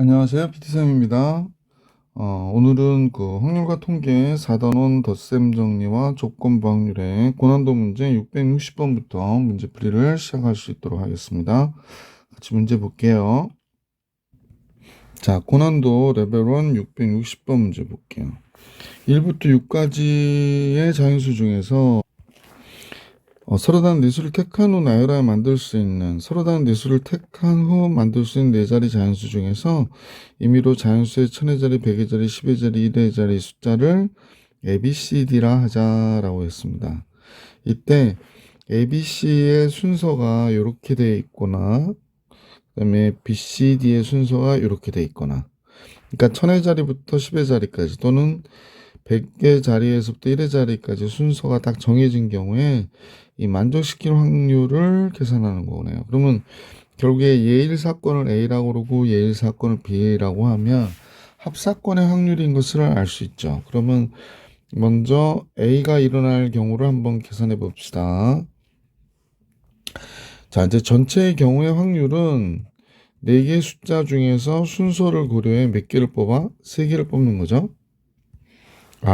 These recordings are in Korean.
안녕하세요. PT쌤입니다. 오늘은 확률과 통계 4단원 덧셈 정리와 조건부 확률의 고난도 문제 660번부터 문제풀이를 시작할 수 있도록 하겠습니다. 같이 문제 볼게요. 자, 고난도 레벨 1 660번 문제 볼게요. 1부터 6까지의 자연수 중에서 서로 다른 네수를 택한 후 나열하여 만들 수 있는 서로 다른 네수를 택한 후 만들 수 있는 4자리 자연수 중에서 임의로 자연수의 1000의 자리, 100의 자리, 10의 자리, 1의 자리 숫자를 ABCD라 하자라고 했습니다. 이때 ABC의 순서가 이렇게 되어 있거나 그 다음에 BCD의 순서가 이렇게 되어 있거나 그러니까 1000의 자리부터 10의 자리까지 또는 100의 자리에서부터 1의 자리까지 순서가 딱 정해진 경우에 이 만족시킬 확률을 계산하는 거네요. 그러면 결국에 예일 사건을 A라고 그러고 예일 사건을 B라고 하면 합사건의 확률인 것을 알 수 있죠. 그러면 먼저 A가 일어날 경우를 한번 계산해 봅시다. 자, 이제 전체의 경우의 확률은 4개의 숫자 중에서 순서를 고려해 몇 개를 뽑아? 3개를 뽑는 거죠.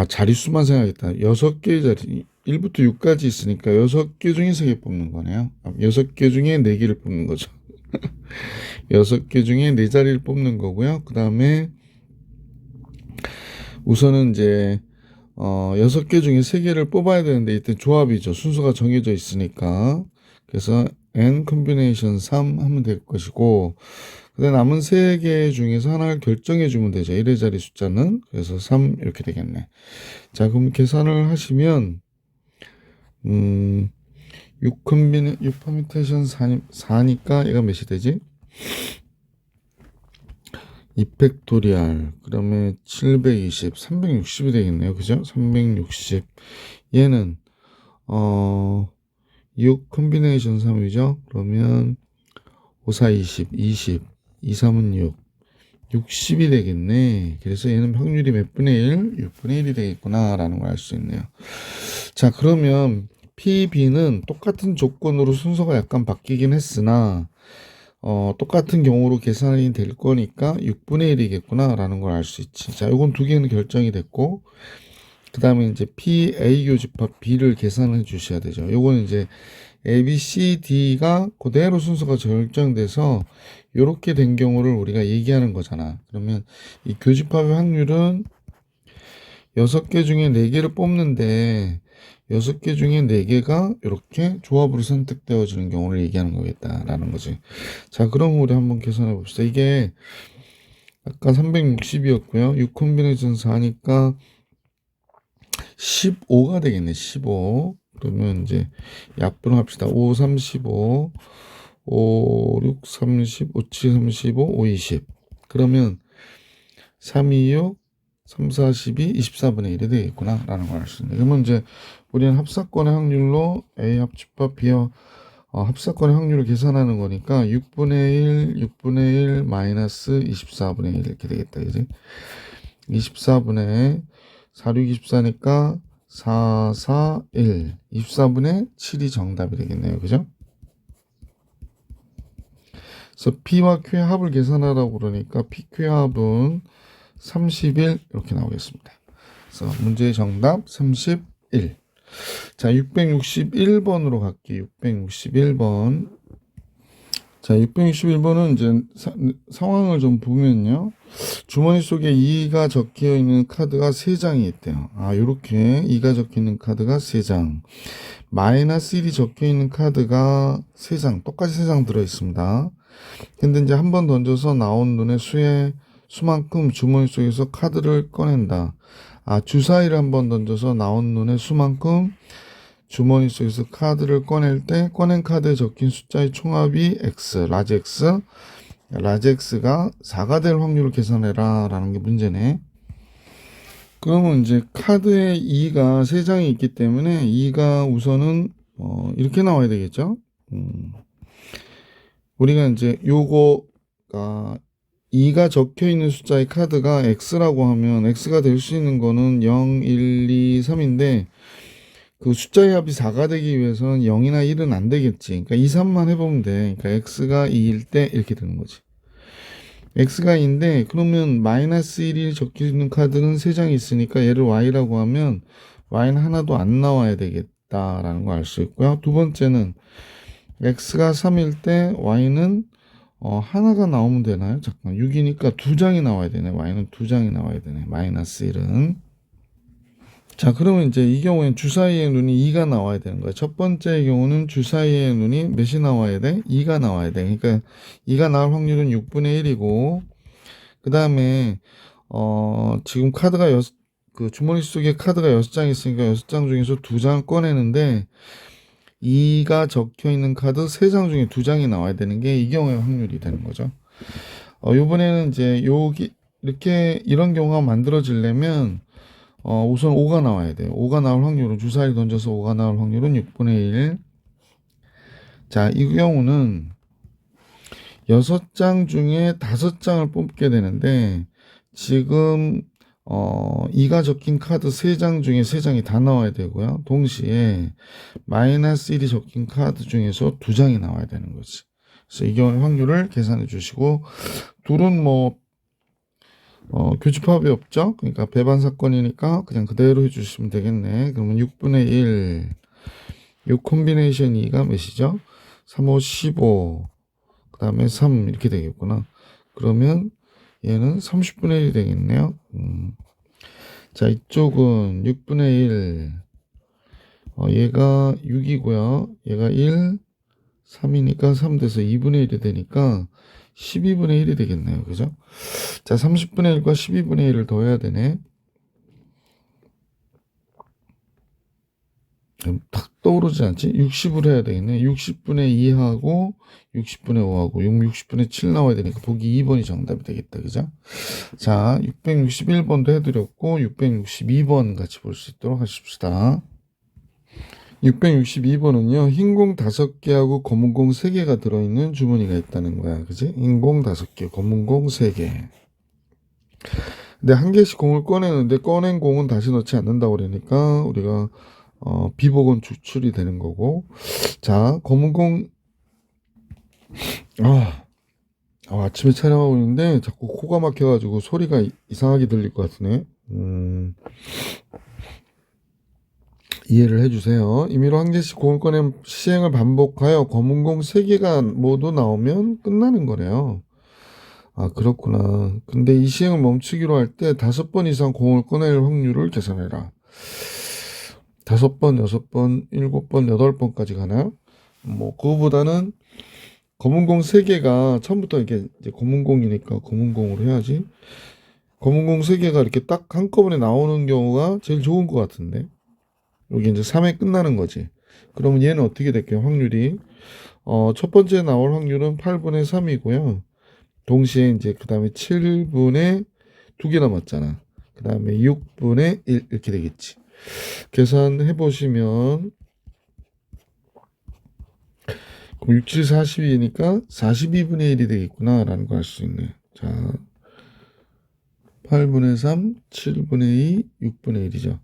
자릿수만 생각했다. 6개의 자리, 1부터 6까지 있으니까 6개 중에 3개 뽑는 거네요. 6개 중에 4개를 뽑는 거죠. 6개 중에 4자리를 뽑는 거고요. 그 다음에 우선은 이제 6개 중에 3개를 뽑아야 되는데 이때 조합이죠. 순서가 정해져 있으니까. 그래서 n 컴비네이션 3 하면 될 것이고 그다음 남은 3개 중에서 하나를 결정해 주면 되죠. 1의 자리 숫자는. 그래서 3 이렇게 되겠네. 자, 그럼 계산을 하시면 6 퍼뮤테이션 4니까 얘가 몇이 되지? 2팩토리알 그러면 720 360이 되겠네요. 그죠? 360 얘는 6 컴비네이션 3이죠. 그러면 5, 4, 20 2, 3은 6 60이 되겠네. 그래서 얘는 확률이 몇 분의 1? 6분의 1이 되겠구나 라는 걸 알 수 있네요. 자, 그러면 PB는 똑같은 조건으로 순서가 약간 바뀌긴 했으나 똑같은 경우로 계산이 될 거니까 6분의 1이겠구나 라는 걸 알 수 있지. 자, 요건 두 개는 결정이 됐고 그 다음에 이제 PA 교집합 B를 계산해 주셔야 되죠. 요거는 이제 A, B, C, D가 그대로 순서가 결정돼서 이렇게 된 경우를 우리가 얘기하는 거잖아. 그러면 이 교집합의 확률은 6개 중에 4개를 뽑는데 6개 중에 4개가 이렇게 조합으로 선택되어지는 경우를 얘기하는 거겠다라는 거지. 자, 그럼 우리 한번 계산해 봅시다. 이게 아까 360이었고요. 6 콤비네이션 4니까 15가 되겠네. 15. 그러면 이제 약분합시다. 5, 35, 5, 6, 30, 5, 7, 35, 5, 20. 그러면 3, 2, 6, 3, 4, 12, 24분의 1이 되겠구나. 라는 걸 알 수 있네. 그러면 이제 우리는 합사건의 확률로 A 합집합 B 합사건의 확률을 계산하는 거니까 6분의 1, 6분의 1 마이너스 24분의 1 이렇게 되겠다. 그지? 24분의 4, 6, 24니까 4, 4, 1. 24분의 7이 정답이 되겠네요. 그죠? 그래서 P와 Q의 합을 계산하라고 그러니까 PQ의 합은 31 이렇게 나오겠습니다. 그래서 문제의 정답 31. 자, 661번으로 갈게요. 661번. 자, 661번은 이제 상황을 좀 보면요. 주머니 속에 2가 적혀 있는 카드가 3장이 있대요. 요렇게 2가 적혀 있는 카드가 3장. 마이너스 1이 적혀 있는 카드가 3장. 똑같이 3장 들어 있습니다. 근데 이제 한 번 던져서 나온 눈의 수만큼 주머니 속에서 카드를 꺼낸다. 주사위를 한 번 던져서 나온 눈의 수만큼 주머니 속에서 카드를 꺼낼 때 꺼낸 카드에 적힌 숫자의 총합이 X, 라지 X. 라지 X가 4가 될 확률을 계산해라 라는 게 문제네. 그러면 이제 카드에 2가 3장이 있기 때문에 2가 우선은 이렇게 나와야 되겠죠. 우리가 이제 요거가 2가 적혀 있는 숫자의 카드가 X라고 하면 X가 될 수 있는 거는 0, 1, 2, 3인데 그 숫자의 합이 4가 되기 위해서는 0이나 1은 안 되겠지. 그러니까 2, 3만 해보면 돼. 그러니까 X가 2일 때 이렇게 되는 거지. x가 2인데 그러면 마이너스 1이 적혀있는 카드는 3장이 있으니까 얘를 y라고 하면 y는 하나도 안 나와야 되겠다라는 걸 알 수 있고요. 두 번째는 x가 3일 때 y는 하나가 나오면 되나요? 잠깐 6이니까 2장이 나와야 되네. y는 2장이 나와야 되네. 마이너스 1은. 자, 그러면 이제 이 경우엔 주사위의 눈이 2가 나와야 되는 거예요. 첫 번째의 경우는 주사위의 눈이 몇이 나와야 돼? 2가 나와야 돼. 그러니까 2가 나올 확률은 6분의 1이고, 그 다음에, 지금 카드가 그 주머니 속에 카드가 6장 있으니까 6장 중에서 2장 꺼내는데, 2가 적혀 있는 카드 3장 중에 2장이 나와야 되는 게 이 경우의 확률이 되는 거죠. 요번에는 이제 이렇게 이런 경우가 만들어지려면 우선 5가 나와야 돼요. 5가 나올 확률은 주사위 던져서 5가 나올 확률은 6분의 1. 자, 이 경우는 6장 중에 5장을 뽑게 되는데 지금 2가 적힌 카드 3장 중에 3장이 다 나와야 되고요. 동시에 마이너스 1이 적힌 카드 중에서 2장이 나와야 되는 거지. 그래서 이 경우의 확률을 계산해 주시고, 둘은 교집합이 없죠? 그러니까 배반 사건이니까 그냥 그대로 해주시면 되겠네. 그러면 6분의 1, 6 콤비네이션 2가 몇이죠? 3, 5, 15, 그 다음에 3 이렇게 되겠구나. 그러면 얘는 30분의 1이 되겠네요. 자, 이쪽은 6분의 1, 얘가 6이고요. 얘가 1, 3이니까 3 돼서 2분의 1이 되니까 12분의 1이 되겠네요. 그죠? 자, 30분의 1과 12분의 1을 더해야 되네. 탁 떠오르지 않지? 60을 해야 되겠네. 60분의 2하고 60분의 5하고 60분의 7 나와야 되니까 보기 2번이 정답이 되겠다. 그죠? 자, 661번도 해드렸고 662번 같이 볼 수 있도록 하십시다. 662번은요, 흰 공 5개하고 검은 공 3개가 들어있는 주머니가 있다는 거야. 그지? 흰 공 5개, 검은 공 3개. 근데 한 개씩 공을 꺼내는데 꺼낸 공은 다시 넣지 않는다고 그러니까 우리가 비복은 추출이 되는 거고. 자, 검은 공 아침에 촬영하고 있는데 자꾸 코가 막혀가지고 소리가 이상하게 들릴 것 같으네. 이해를 해주세요. 임의로 한 개씩 공을 꺼내 시행을 반복하여 검은 공 3개가 모두 나오면 끝나는 거래요. 아, 그렇구나. 근데 이 시행을 멈추기로 할 때 5번 이상 공을 꺼낼 확률을 계산해라. 5번, 6번, 7번, 8번까지 가나? 그거보다는 검은 공 3개가 처음부터 이렇게 이제 검은 공이니까 검은 공으로 해야지. 검은 공 3개가 이렇게 딱 한꺼번에 나오는 경우가 제일 좋은 것 같은데. 여기 이제 3회 끝나는 거지. 그러면 얘는 어떻게 될게요? 확률이. 첫 번째 나올 확률은 8분의 3이고요. 동시에 이제 그 다음에 7분의 2개 남았잖아. 그 다음에 6분의 1 이렇게 되겠지. 계산해 보시면 그럼 6, 7, 42니까 42분의 1이 되겠구나 라는 걸 알 수 있네. 자, 8분의 3, 7분의 2, 6분의 1이죠.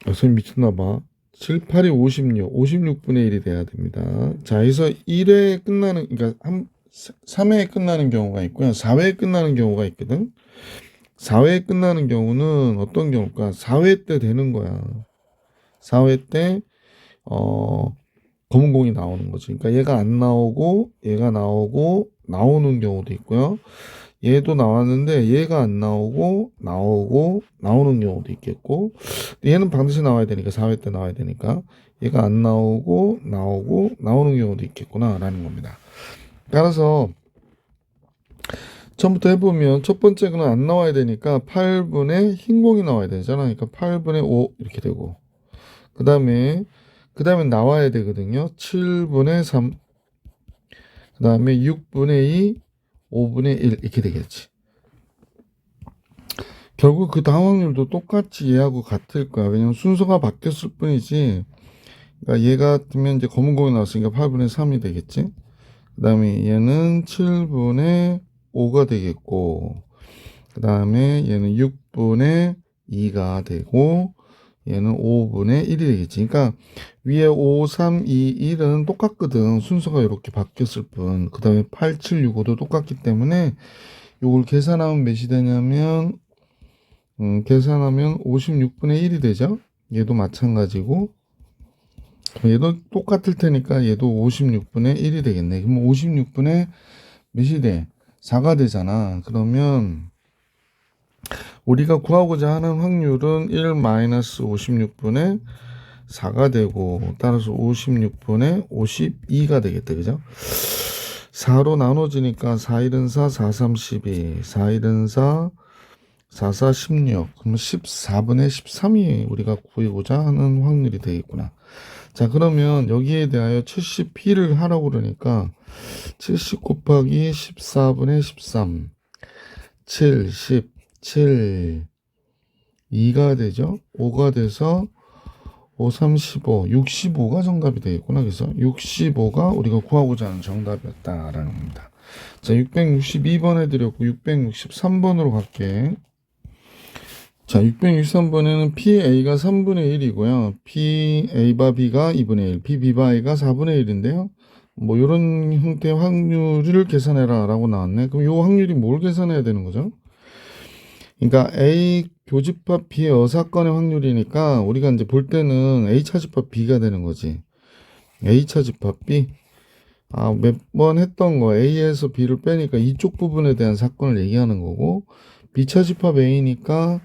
선생님 미쳤나봐. 7, 8이 56, 56분의 1이 돼야 됩니다. 자, 여기서 1회 끝나는, 그러니까 3회에 끝나는 경우가 있고요. 4회에 끝나는 경우가 있거든. 4회에 끝나는 경우는 어떤 경우일까? 4회 때 되는 거야. 4회 때, 검은 공이 나오는 거지. 그러니까 얘가 안 나오고, 얘가 나오고, 나오는 경우도 있고요. 얘도 나왔는데 얘가 안 나오고 나오는 경우도 있겠고, 얘는 반드시 나와야 되니까 4회 때 나와야 되니까 얘가 안 나오고 나오는 경우도 있겠구나 라는 겁니다. 따라서 처음부터 해보면 첫 번째 거는 안 나와야 되니까 8분의 흰 공이 나와야 되잖아. 그러니까 8분의 5 이렇게 되고, 그 다음에 나와야 되거든요. 7분의 3, 그 다음에 6분의 2, 5분의 1 이렇게 되겠지. 결국 그 다음 확률도 똑같이 얘하고 같을 거야. 왜냐면 순서가 바뀌었을 뿐이지. 그러니까 얘가 뜨면 이제 검은 공이 나왔으니까 8분의 3이 되겠지. 그 다음에 얘는 7분의 5가 되겠고, 그 다음에 얘는 6분의 2가 되고, 얘는 5분의 1이 되겠지. 그러니까 위에 5, 3, 2, 1은 똑같거든. 순서가 이렇게 바뀌었을 뿐. 그 다음에 8, 7, 6, 5도 똑같기 때문에 요걸 계산하면 몇이 되냐면 계산하면 56분의 1이 되죠. 얘도 마찬가지고 얘도 똑같을 테니까 얘도 56분의 1이 되겠네. 그럼 56분의 몇이 돼? 4가 되잖아. 그러면 우리가 구하고자 하는 확률은 1-56분의 4가 되고 따라서 56분의 52가 되겠다. 그죠? 4로 나눠지니까 4, 1은 4, 4, 3, 12, 4, 1은 4, 4, 4, 16. 그러면 14분의 13이 우리가 구하고자 하는 확률이 되겠구나. 자, 그러면 여기에 대하여 70p를 하라고 그러니까 70 곱하기 14분의 13 70 7 2가 되죠. 5가 돼서 5, 3, 15 65가 정답이 되겠구나. 그래서 65가 우리가 구하고자 하는 정답이었다라는 겁니다. 자, 662번 해드렸고 663번으로 갈게. 자, 663번에는 PA가 3분의 1이고요. PA 바 B가 2분의 1, PB 바 A가 4분의 1인데요. 뭐 이런 형태의 확률을 계산해라 라고 나왔네. 그럼 이 확률이 뭘 계산해야 되는 거죠? 그러니까 A 교집합 B의 어사건의 확률이니까 우리가 이제 볼 때는 A 차집합 B가 되는 거지. A 차집합 B. 몇 번 했던 거 A에서 B를 빼니까 이쪽 부분에 대한 사건을 얘기하는 거고 B 차집합 A니까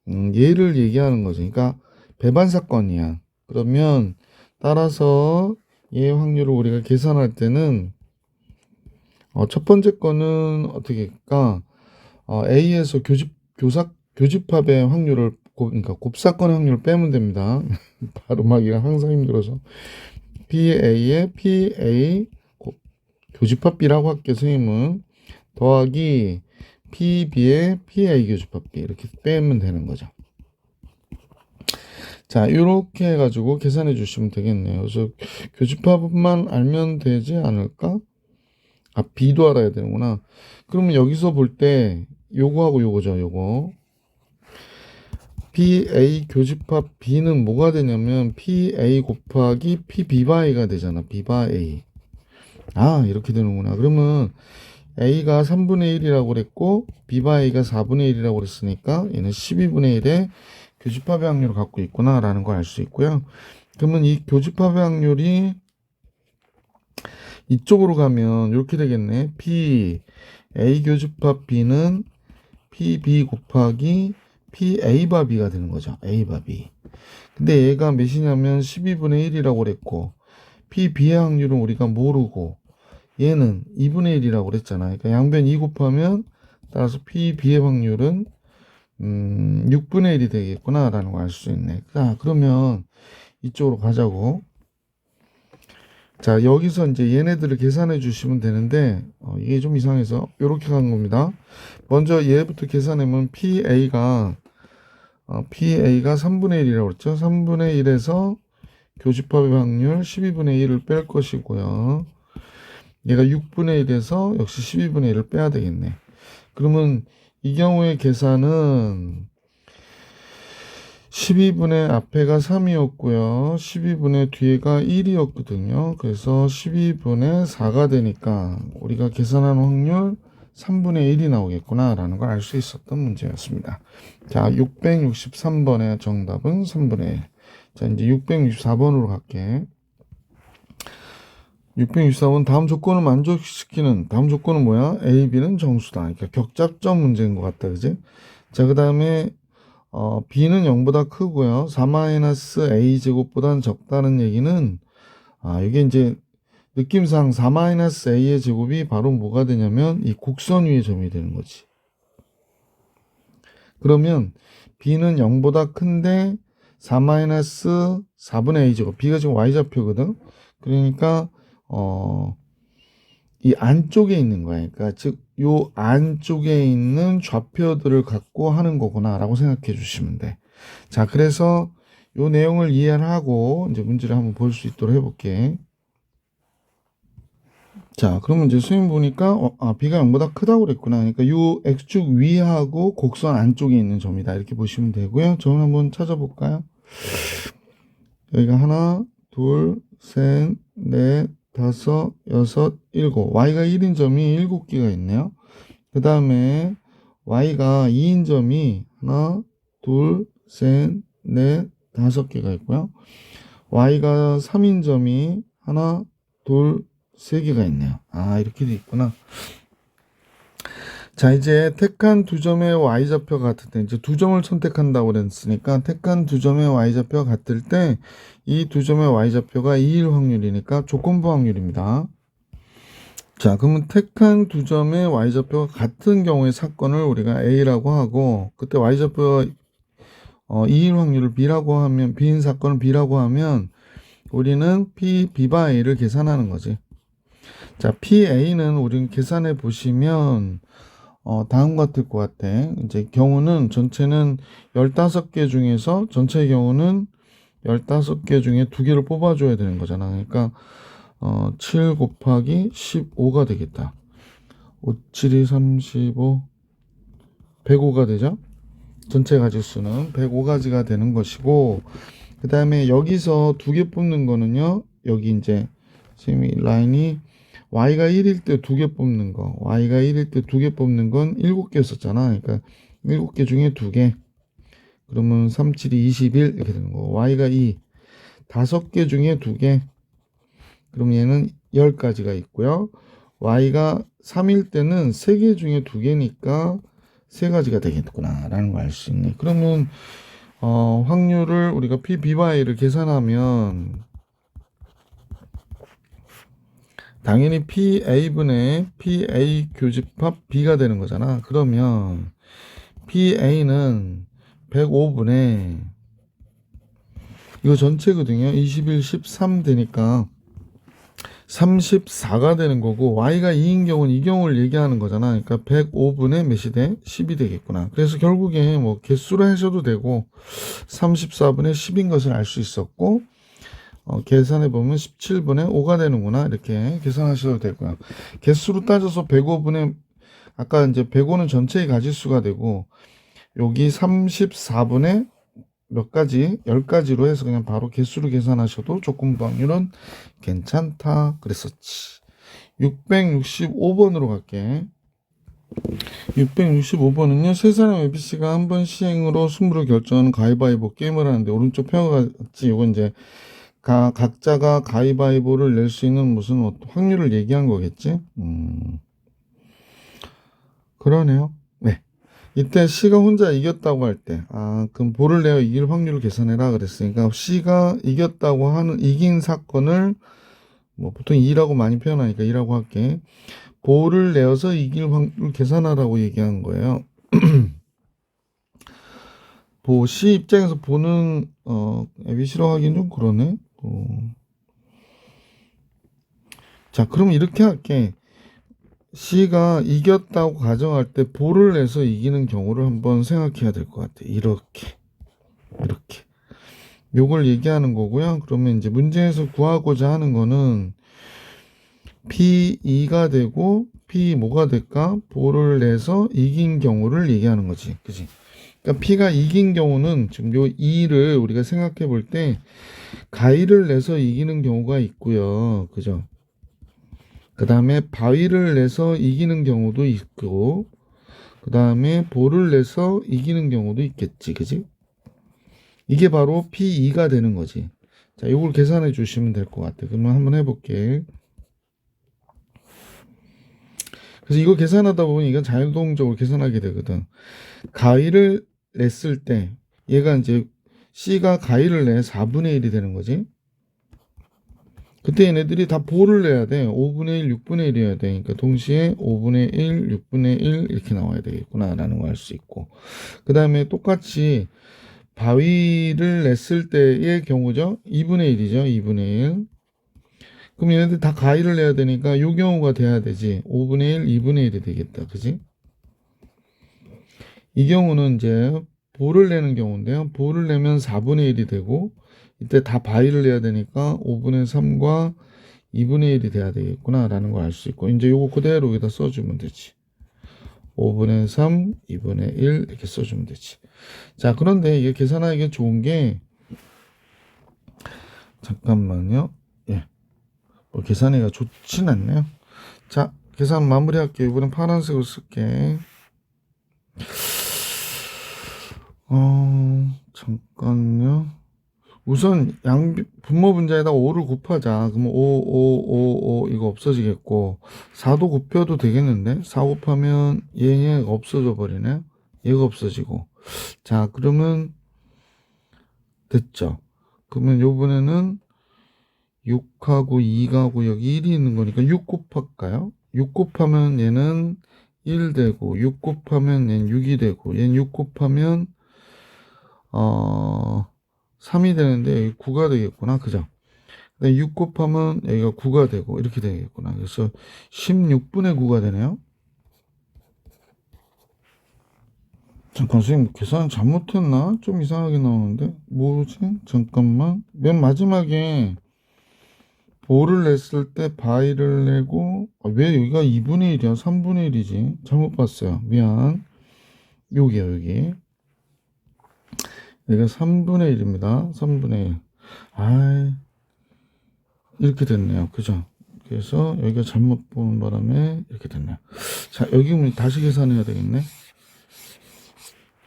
얘를 얘기하는 거죠. 그러니까 배반 사건이야. 그러면 따라서 얘의 확률을 우리가 계산할 때는 첫 번째 거는 어떻게 할까? A에서 교집합의 확률을 그러니까 곱사건의 확률을 빼면 됩니다. 발음하기가 항상 힘들어서 PA의 PA 교집합 B라고 할게 선생님은 더하기 PB의 PA 교집합 B 이렇게 빼면 되는 거죠. 자, 이렇게 해가지고 계산해 주시면 되겠네요. 그래서 교집합만 알면 되지 않을까? B도 알아야 되는구나. 그러면 여기서 볼 때 요거하고 요거죠. 요거 PA 교집합 B는 뭐가 되냐면 PA 곱하기 PB 바 A가 되잖아. B 바 A. 이렇게 되는구나. 그러면 A가 3분의 1이라고 그랬고 B 바 A가 4분의 1이라고 그랬으니까 얘는 12분의 1의 교집합의 확률을 갖고 있구나 라는 걸 알 수 있고요. 그러면 이 교집합의 확률이 이쪽으로 가면 이렇게 되겠네. P A 교집합 B는 PB 곱하기 PA 바 B가 되는 거죠. A 바 B. 근데 얘가 몇이냐면 12분의 1이라고 그랬고 PB의 확률은 우리가 모르고 얘는 2분의 1이라고 그랬잖아. 그러니까 양변 2 곱하면 따라서 PB의 확률은 6분의 1이 되겠구나 라는 걸 알 수 있네. 자, 그러면 이쪽으로 가자고. 자, 여기서 이제 얘네들을 계산해 주시면 되는데 이게 좀 이상해서 이렇게 간 겁니다. 먼저 얘부터 계산하면 PA가 3분의 1이라고 그랬죠. 3분의 1에서 교집합의 확률 12분의 1을 뺄 것이고요. 얘가 6분의 1에서 역시 12분의 1을 빼야 되겠네. 그러면 이 경우의 계산은 12분의 앞에가 3이었고요. 12분의 뒤에가 1이었거든요. 그래서 12분의 4가 되니까 우리가 계산한 확률 3분의 1이 나오겠구나 라는 걸 알 수 있었던 문제였습니다. 자, 663번의 정답은 3분의 1. 자, 이제 664번으로 갈게. 664번 다음 조건을 만족시키는 다음 조건은 뭐야? A, B는 정수다. 그러니까 격잡점 문제인 것 같다. 그지? 자, 그 다음에 B는 0보다 크고요. 4-A제곱보다는 적다는 얘기는 이게 이제 느낌상 4-A의 제곱이 바로 뭐가 되냐면 이 곡선 위의 점이 되는 거지. 그러면 B는 0보다 큰데 4-4분의 A제곱. B가 지금 Y좌표거든. 그러니까 이 안쪽에 있는 거야. 그러니까 즉 요 안쪽에 있는 좌표들을 갖고 하는 거구나 라고 생각해 주시면 돼. 자, 그래서 요 내용을 이해를 하고 이제 문제를 한번 볼 수 있도록 해볼게. 자, 그러면 이제 선생님 보니까 B가 0보다 크다고 그랬구나. 그러니까 요 X축 위하고 곡선 안쪽에 있는 점이다. 이렇게 보시면 되고요. 점을 한번 찾아볼까요? 여기가 하나, 둘, 셋, 넷, 다섯, 여섯, 일곱. y가 1인 점이 7개가 있네요. 그 다음에 y가 2인 점이 하나, 둘, 셋, 넷, 5개가 있고요. y가 3인 점이 하나, 둘, 3개가 있네요. 아, 이렇게 돼 있구나. 자, 이제 택한 두 점의 y좌표가 같을 때, 이제 두 점을 선택한다고 그랬으니까, 택한 두 점의 y좌표가 같을 때, 이 두 점의 y좌표가 2일 확률이니까 조건부 확률입니다. 자, 그러면 택한 두 점의 y좌표가 같은 경우의 사건을 우리가 A라고 하고, 그때 y좌표가 2일 확률을 B라고 하면, B인 사건을 B라고 하면, 우리는 B바 A를 계산하는 거지. 자, PA는 우리는 계산해 보시면, 다음 같을 것 같아. 이제 경우는 전체는 15개 중에서 전체 경우는 15개 중에 2개를 뽑아줘야 되는 거잖아. 그러니까 7 곱하기 15가 되겠다. 5, 7이 35, 105가 되죠. 전체 가지수는 105가지가 되는 것이고, 그 다음에 여기서 2개 뽑는 거는요. 여기 이제 선생님이 라인이 y가 1일 때 2개 뽑는 거, y가 1일 때 2개 뽑는 건 7개였었잖아. 그러니까 7개 중에 2개. 그러면 3, 7이 21 이렇게 되는 거. y가 2, 5개 중에 2개. 그럼 얘는 10가지가 있고요. y가 3일 때는 3개 중에 2개니까 3가지가 되겠구나 라는 걸 알 수 있네. 그러면 확률을 우리가 B바 A를 계산하면 당연히 PA분의 PA 교집합 B가 되는 거잖아. 그러면 PA는 105분의 이거 전체거든요. 21, 13 되니까 34가 되는 거고, y가 2인 경우는 이 경우를 얘기하는 거잖아. 그러니까 105분의 몇이 돼? 10이 되겠구나. 그래서 결국에 뭐 개수로 하셔도 되고 34분의 10인 것을 알 수 있었고, 계산해 보면 17분의 5가 되는구나. 이렇게 계산하셔도 되고요. 개수로 따져서 105분의 아까 이제 105는 전체의 가지수가 되고, 여기 34분의 몇 가지, 10가지로 해서 그냥 바로 개수로 계산하셔도 조건부 확률은 괜찮다 그랬었지. 665번으로 갈게. 665번은요, 세 사람 ABC가 한 번 시행으로 승부를 결정하는 가위바위보 게임을 하는데, 오른쪽 표가 같지. 이건 이제 각자가 가위바위보를 낼 수 있는 무슨 확률을 얘기한 거겠지. 그러네요. 네. 이때 C가 혼자 이겼다고 할 때, 그럼 볼을 내어 이길 확률을 계산해라 그랬으니까, C가 이겼다고 하는, 이긴 사건을, 뭐, 보통 2라고 많이 표현하니까 2라고 할게. 볼을 내어서 이길 확률을 계산하라고 얘기한 거예요. C 입장에서 보는, ABC로 하긴 좀 그러네. 자, 그럼 이렇게 할게. C가 이겼다고 가정할 때 볼을 내서 이기는 경우를 한번 생각해야 될 것 같아. 이렇게. 요걸 얘기하는 거고요. 그러면 이제 문제에서 구하고자 하는 거는 P2가 되고 P 뭐가 될까? 볼을 내서 이긴 경우를 얘기하는 거지. 그지? 그러니까 P가 이긴 경우는 지금 요 2를 우리가 생각해 볼 때 가위를 내서 이기는 경우가 있고요. 그죠? 그 다음에 바위를 내서 이기는 경우도 있고, 그 다음에 볼을 내서 이기는 경우도 있겠지. 그지? 이게 바로 P2가 되는 거지. 자, 요걸 계산해 주시면 될 것 같아. 그러면 한번 해볼게. 그래서 이거 계산하다 보면 이건 자율동적으로 계산하게 되거든. 가위를 냈을 때, 얘가 이제 C가 가위를 내 4분의 1이 되는 거지. 그때 얘네들이 다 볼을 내야 돼. 5분의 1, 6분의 1이어야 돼. 그러니까 동시에 5분의 1, 6분의 1 이렇게 나와야 되겠구나 라는 걸 알 수 있고, 그 다음에 똑같이 바위를 냈을 때의 경우죠. 2분의 1이죠. 2분의 1. 그럼 얘네들 다 가위를 내야 되니까 이 경우가 돼야 되지. 5분의 1, 2분의 1이 되겠다. 그지? 이 경우는 이제 볼을 내는 경우인데요. 볼을 내면 4분의 1이 되고, 이때 다 바위를 내야 되니까 5분의 3과 2분의 1이 돼야 되겠구나 라는 걸 알 수 있고, 이제 요거 그대로 여기다 써주면 되지. 5분의 3, 2분의 1 이렇게 써주면 되지. 자, 그런데 이게 계산하기가 좋은 게 잠깐만요. 예. 뭐 계산하기가 좋진 않네요. 자, 계산 마무리할게요. 이번엔 파란색으로 쓸게. 잠깐요. 우선 분모 분자에다 5를 곱하자. 그러면 5 이거 없어지겠고 4도 곱혀도 되겠는데 4 곱하면 얘가 없어져 버리네. 얘가 없어지고. 자, 그러면 됐죠. 그러면 요번에는 6하고 2가고 여기 1이 있는 거니까 6 곱할까요? 6 곱하면 얘는 1 되고 6 곱하면 얘는 6이 되고 얘는 6 곱하면 3이 되는데 여기 9가 되겠구나. 그죠? 6 곱하면 여기가 9가 되고 이렇게 되겠구나. 그래서 16분의 9가 되네요. 잠깐 선생님 계산 잘못했나? 좀 이상하게 나오는데 뭐지? 잠깐만. 맨 마지막에 보를 냈을 때 바이를 내고 왜 여기가 2분의 1이야? 3분의 1이지. 잘못 봤어요. 미안. 여기요 여기. 여기가 3분의 1입니다. 3분의 1. 아이 이렇게 됐네요. 그죠? 그래서 여기가 잘못 보는 바람에 이렇게 됐네요. 자, 여기 다시 계산해야 되겠네.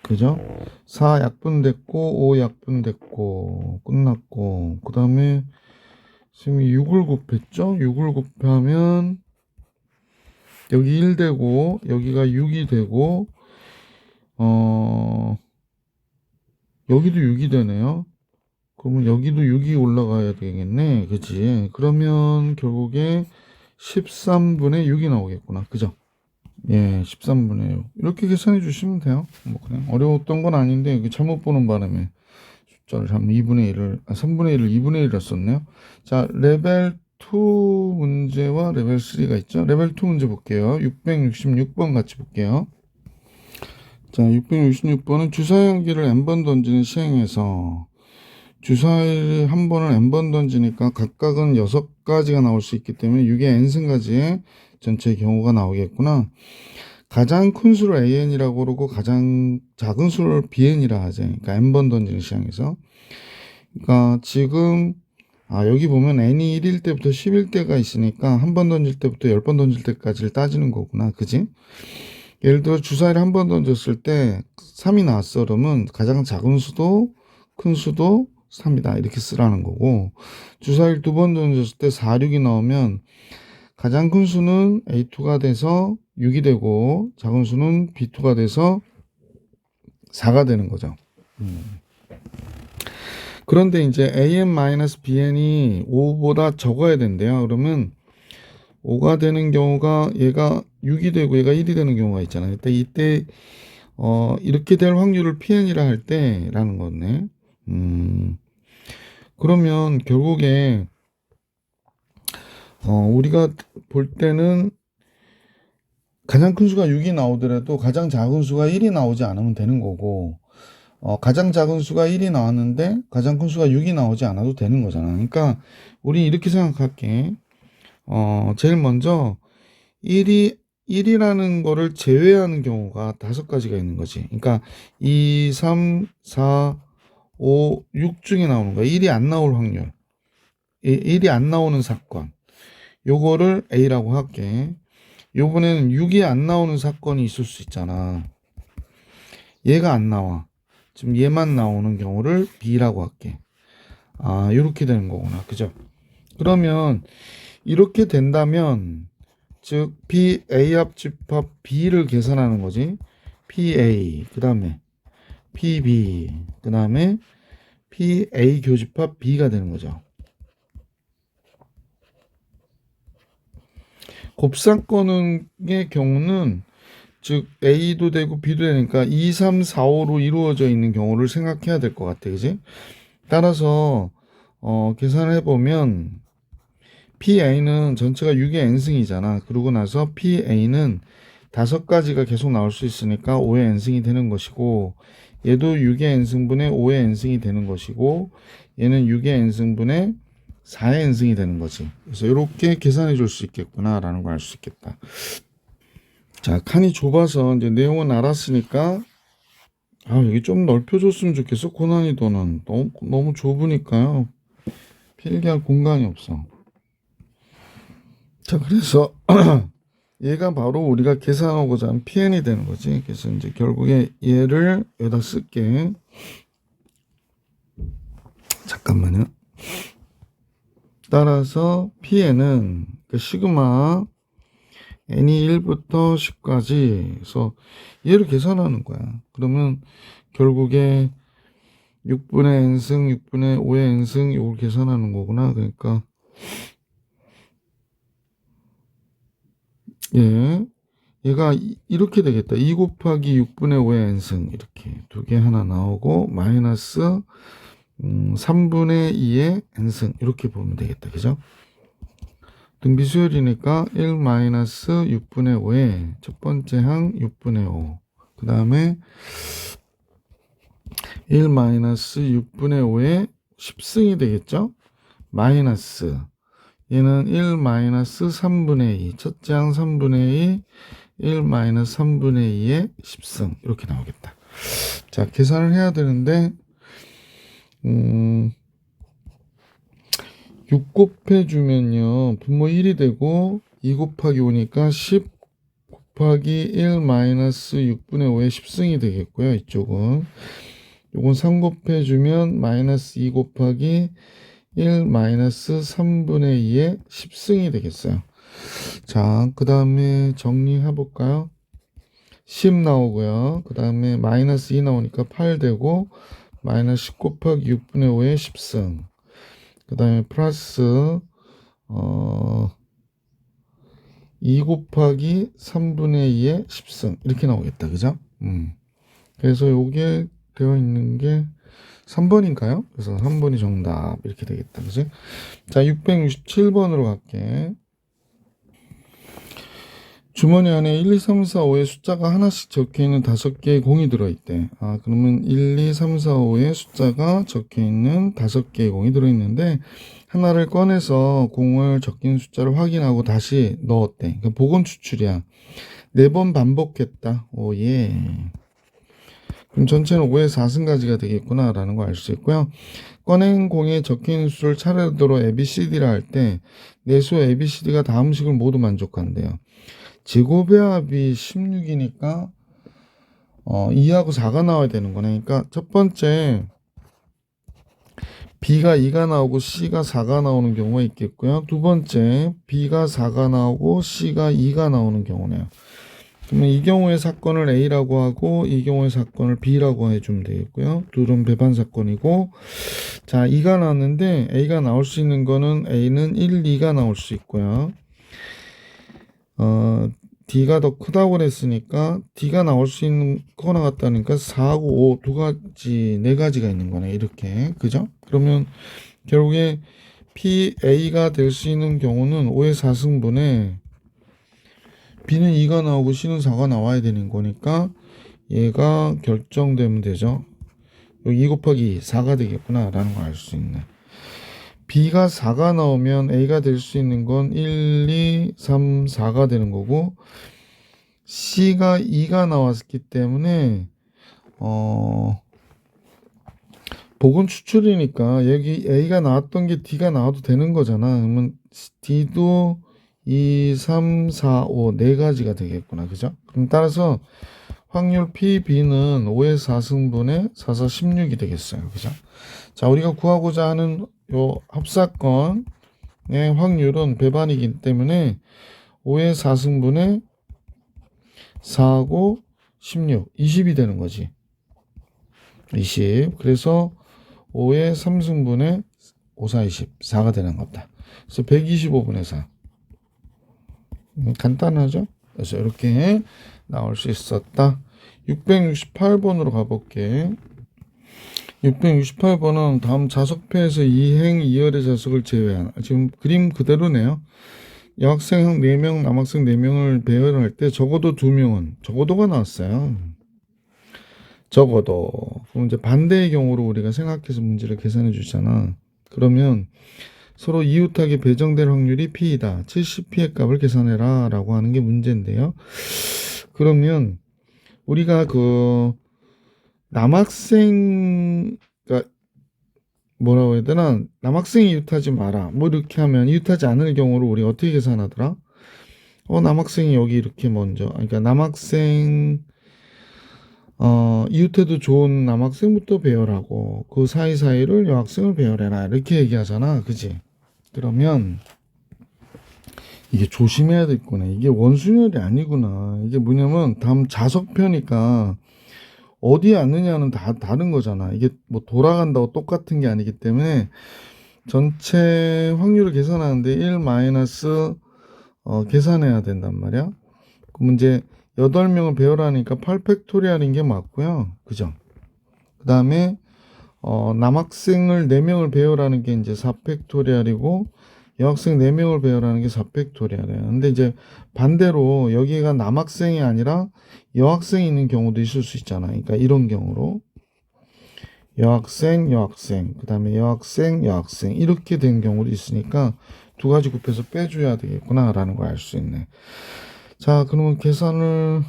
그죠? 4 약분됐고 5 약분됐고 끝났고 그 다음에 지금 6을 곱했죠? 6을 곱하면 여기 1 되고 여기가 6이 되고 여기도 6이 되네요. 그러면 여기도 6이 올라가야 되겠네. 그치? 그러면 결국에 13분의 6이 나오겠구나. 그죠? 예, 13분의 6. 이렇게 계산해 주시면 돼요. 뭐 그냥 어려웠던 건 아닌데 잘못 보는 바람에 숫자를 2분의 1을 3분의 1을 2분의 1이라 썼네요. 자, 레벨 2 문제와 레벨 3가 있죠. 레벨 2 문제 볼게요. 666번 같이 볼게요. 자, 666번은 주사연기를 n번 던지는 시행에서 주사위를 한 번을 n번 던지니까 각각은 6가지가 나올 수 있기 때문에 6의 n승가지의 전체 경우가 나오겠구나. 가장 큰 수를 an이라고 그러고 가장 작은 수를 bn이라 하죠. 그러니까 n번 던지는 시행에서. 그러니까 지금 여기 보면 n이 1일 때부터 10일 때가 있으니까 한 번 던질 때부터 10번 던질 때까지를 따지는 거구나. 그지? 예를 들어 주사위를 한 번 던졌을 때 3이 나왔어. 그러면 가장 작은 수도 큰 수도 3이다. 이렇게 쓰라는 거고, 주사위를 2번 던졌을 때 4, 6이 나오면 가장 큰 수는 A2가 돼서 6이 되고 작은 수는 B2가 돼서 4가 되는 거죠. 그런데 이제 AN-BN이 5보다 적어야 된대요. 그러면 5가 되는 경우가 얘가 6이 되고 얘가 1이 되는 경우가 있잖아요. 이때 이렇게 될 확률을 PN이라 할 때라는 거네. 그러면 결국에 우리가 볼 때는 가장 큰 수가 6이 나오더라도 가장 작은 수가 1이 나오지 않으면 되는 거고, 가장 작은 수가 1이 나왔는데 가장 큰 수가 6이 나오지 않아도 되는 거잖아. 그러니까 우리 이렇게 생각할게. 제일 먼저 1이라는 거를 제외하는 경우가 5가지가 있는 거지. 그러니까 2, 3, 4, 5, 6 중에 나오는 거야. 1이 안 나올 확률. 1이 안 나오는 사건. 요거를 A라고 할게. 요번에는 6이 안 나오는 사건이 있을 수 있잖아. 얘가 안 나와. 지금 얘만 나오는 경우를 B라고 할게. 요렇게 되는 거구나. 그죠? 그러면 이렇게 된다면 즉 PA 합집합 B를 계산하는 거지. PA 그 다음에 PB 그 다음에 PA 교집합 B가 되는 거죠. 곱사건의 경우는 즉 A도 되고 B도 되니까 2, 3, 4, 5로 이루어져 있는 경우를 생각해야 될 것 같아. 그지? 따라서 계산을 해보면 PA는 전체가 6의 n승이잖아. 그러고 나서 PA는 5가지가 계속 나올 수 있으니까 5의 n승이 되는 것이고, 얘도 6의 n승분의 5의 n승이 되는 것이고, 얘는 6의 n승분의 4의 n승이 되는 거지. 그래서 이렇게 계산해 줄 수 있겠구나 라는 걸 알 수 있겠다. 자, 칸이 좁아서 이제 내용은 알았으니까 여기 좀 넓혀줬으면 좋겠어. 고난이도는 너무 좁으니까요. 필기할 공간이 없어. 자, 그래서 얘가 바로 우리가 계산하고자 하는 PN이 되는 거지. 그래서 이제 결국에 얘를 여기다 쓸게. 잠깐만요. 따라서 PN은 그 시그마 n이 1부터 10까지 해서 얘를 계산하는 거야. 그러면 결국에 6분의 n승, 6분의 5의 n승 이걸 계산하는 거구나. 그러니까 얘가 이렇게 되겠다. 2 곱하기 6분의 5의 n승 이렇게 두 개 하나 나오고 마이너스 3분의 2의 n승 이렇게 보면 되겠다. 그죠? 등비수열이니까 1 마이너스 6분의 5에 첫 번째 항 6분의 5. 그 다음에 1 마이너스 6분의 5에 10승이 되겠죠? 마이너스 얘는 1 마이너스 3분의 2 첫째 항 3분의 2 1 마이너스 3분의 2에 10승 이렇게 나오겠다. 자, 계산을 해야 되는데 6 곱해주면요 분모 1이 되고 2 곱하기 5니까 10 곱하기 1 마이너스 6분의 5의 10승이 되겠고요. 이쪽은 요건 3 곱해주면 마이너스 2 곱하기 1 마이너스 3분의 2의 10승이 되겠어요. 자, 그 다음에 정리해 볼까요? 10 나오고요. 그 다음에 마이너스 2 나오니까 8 되고 마이너스 10 곱하기 6분의 5의 10승. 그 다음에 플러스 2 곱하기 3분의 2의 10승 이렇게 나오겠다. 그죠? 그래서 요게 되어 있는 게 3번인가요? 그래서 3번이 정답 이렇게 되겠다. 그지? 자, 667번으로 갈게. 주머니 안에 1, 2, 3, 4, 5의 숫자가 하나씩 적혀있는 5개의 공이 들어있대. 그러면 1, 2, 3, 4, 5의 숫자가 적혀있는 5개의 공이 들어있는데 하나를 꺼내서 공을 적힌 숫자를 확인하고 다시 넣었대. 그러니까 복원 추출이야. 4번 반복했다. 오, 예. 그럼 전체는 5의 4승가지가 되겠구나 라는 걸 알 수 있고요. 꺼낸 공에 적혀있는 수를 차례대로 ABCD라 할 때 내수 ABCD가 다음 식을 모두 만족한대요. 제곱의 합이 16이니까 2하고 4가 나와야 되는 거네. 그러니까 첫 번째 B가 2가 나오고 C가 4가 나오는 경우가 있겠고요. 두 번째 B가 4가 나오고 C가 2가 나오는 경우네요. 그러면 이 경우의 사건을 A라고 하고 이 경우의 사건을 B라고 해주면 되겠고요. 둘은 배반 사건이고 자 2가 나왔는데 A가 나올 수 있는 거는 A는 1, 2가 나올 수 있고요. D가 더 크다고 그랬으니까 D가 나올 수 있는 거나 같다니까 4하고 5 두 가지, 네 가지가 있는 거네. 이렇게. 그죠? 그러면 결국에 PA가 될 수 있는 경우는 5의 4승분에 B는 2가 나오고 C는 4가 나와야 되는 거니까 얘가 결정되면 되죠. 여기 2 곱하기 4가 되겠구나 라는 걸 알 수 있네. B가 4가 나오면 A가 될 수 있는 건 1, 2, 3, 4가 되는 거고 C가 2가 나왔기 때문에 복원 추출이니까 여기 A가 나왔던 게 D가 나와도 되는 거잖아. 그러면 D도 2, 3, 4, 5 네 가지가 되겠구나. 그죠? 그럼 따라서 확률 PB는 5의 4승분의 4, 4, 16이 되겠어요. 그죠? 자, 우리가 구하고자 하는 요 합사건의 확률은 배반이기 때문에 5의 4승분의 4하고 16, 20이 되는 거지. 20. 그래서 5의 3승분의 5, 4, 20. 4가 되는 겁니다. 그래서 125분의 4. 간단하죠? 그래서 이렇게 나올 수 있었다. 668번으로 가볼게. 668번은 다음 자석표에서 2행 2열의 자석을 제외한 지금 그림 그대로네요. 여학생 4명, 남학생 4명을 배열할 때 적어도 2명은 적어도가 나왔어요. 적어도. 그럼 이제 반대의 경우로 우리가 생각해서 문제를 계산해 주잖아. 그러면 서로 이웃하게 배정될 확률이 P이다. 70P의 값을 계산해라 라고 하는 게 문제인데요. 그러면 우리가 그 남학생, 그러니까 뭐라고 해야 되나? 남학생이 이웃하지 마라. 뭐 이렇게 하면 이웃하지 않을 경우를 우리 어떻게 계산하더라? 남학생이 여기 이렇게 먼저. 그러니까 남학생, 이웃해도 좋은 남학생부터 배열하고 그 사이사이를 여학생을 배열해라. 이렇게 얘기하잖아. 그지? 그러면 이게 조심해야 될 거네. 이게 원순열이 아니구나. 이게 뭐냐면 다음 자석표니까 어디에 앉느냐는 다 다른 거잖아. 이게 뭐 돌아간다고 똑같은 게 아니기 때문에 전체 확률을 계산하는데 1 마이너스 계산해야 된단 말이야. 그럼 이제 8명을 배열하니까 8팩토리얼인 게 맞고요. 그죠? 그 다음에 남학생을 4명을 배열하는 게 이제 4팩토리얼이고 여학생 4명을 배열하는 게 4팩토리얼이에요. 근데 이제 반대로 여기가 남학생이 아니라 여학생이 있는 경우도 있을 수 있잖아. 그러니까 이런 경우로 여학생, 그 다음에 여학생 이렇게 된 경우도 있으니까 두 가지 곱해서 빼줘야 되겠구나 라는 걸 알 수 있네. 자, 그러면 계산을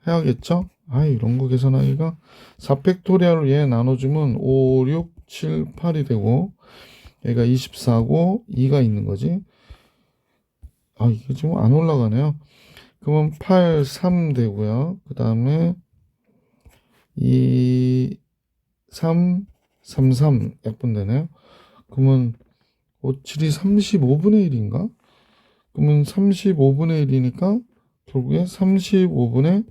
해야겠죠? 이런 거 계산하기가 4팩토리얼로 얘 나눠주면 5, 6, 7, 8이 되고 얘가 24고 2가 있는 거지. 이게 지금 안 올라가네요. 그러면 8, 3 되고요. 그 다음에 2, 3, 3, 3 약분되네요. 그러면 5, 7이 35분의 1인가? 그러면 35분의 1이니까 결국에 35분의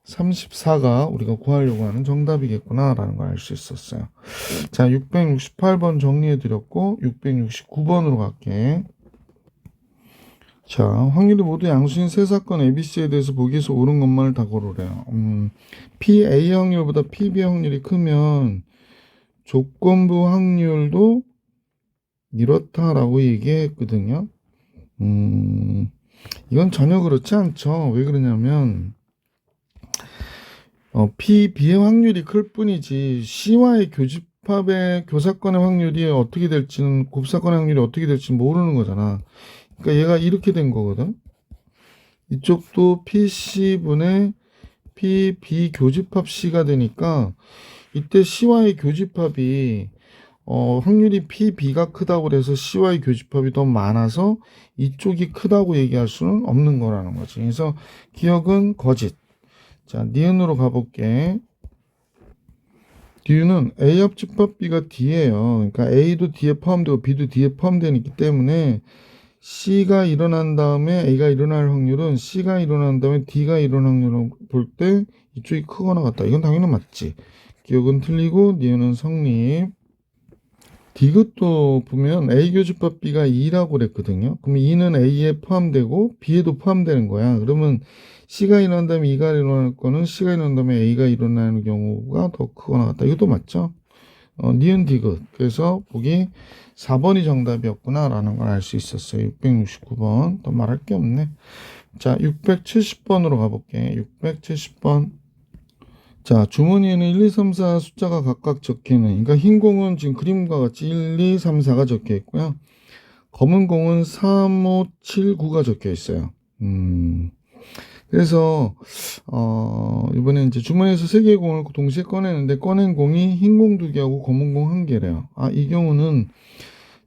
34가 우리가 구하려고 하는 정답이겠구나 라는 걸 알 수 있었어요. 자, 668번 정리해 드렸고 669번으로 갈게. 자, 확률이 모두 양수인 세 사건 ABC에 대해서 보기에서 옳은 것만을 다 고르래요. PA 확률보다 PB 확률이 크면 조건부 확률도 이렇다라고 얘기했거든요. 이건 전혀 그렇지 않죠. 왜 그러냐면 PB의 확률이 클 뿐이지 C와의 교집합의 교사건의 확률이 어떻게 될지는 곱사건의 확률이 어떻게 될지 모르는 거잖아. 그러니까 얘가 이렇게 된 거거든. 이쪽도 PC분의 PB 교집합 C가 되니까 이때 C와의 교집합이 확률이 PB가 크다고 그래서 C와의 교집합이 더 많아서 이쪽이 크다고 얘기할 수는 없는 거라는 거지. 그래서 기억은 거짓. 자, 니은으로 가볼게. D는 A 합집합 B가 D예요. 그러니까 A도 D에 포함되고 B도 D에 포함되기 때문에 C가 일어난 다음에 A가 일어날 확률은 C가 일어난 다음에 D가 일어날 확률을 볼 때 이쪽이 크거나 같다. 이건 당연히 맞지. 기억은 틀리고 니은은 성립. D것도 보면 A 교집합 B가 2라고 그랬거든요. 그럼 2는 A에 포함되고 B에도 포함되는 거야. 그러면 C가 일어난 다음에 2가 일어날 거는 C가 일어난 다음에 A가 일어나는 경우가 더 크거나 같다. 이것도 맞죠? 니은 D것. 그래서 보기 4번이 정답이었구나 라는 걸 알 수 있었어요. 669번. 더 말할 게 없네. 자, 670번으로 가볼게. 670번. 자, 주머니에는 1, 2, 3, 4 숫자가 각각 적혀있는, 그러니까 흰 공은 지금 그림과 같이 1, 2, 3, 4가 적혀 있고요. 검은 공은 3, 5, 7, 9가 적혀 있어요. 그래서 이번에 이제 주머니에서 3개의 공을 동시에 꺼내는데 꺼낸 공이 흰 공 2개하고 검은 공 1개래요. 이 경우는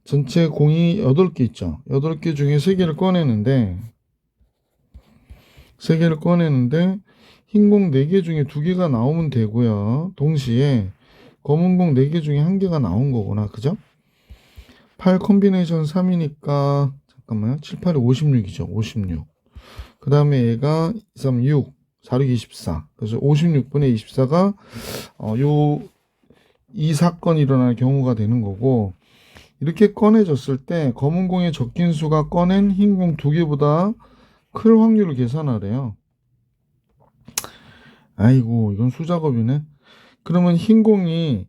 전체 공이 8개 있죠. 8개 중에 3개를 꺼내는데 흰 공 4개 중에 2개가 나오면 되고요. 동시에 검은 공 4개 중에 1개가 나온 거구나. 그죠? 8 콤비네이션 3이니까 잠깐만요. 7, 8이 56이죠. 56. 그 다음에 얘가 2, 3, 6, 4, 6, 24. 그래서 56분의 24가 이 사건이 일어날 경우가 되는 거고, 이렇게 꺼내졌을 때 검은 공의 적긴 수가 꺼낸 흰 공 2개보다 클 확률을 계산하래요. 아이고, 이건 수작업이네. 그러면 흰 공이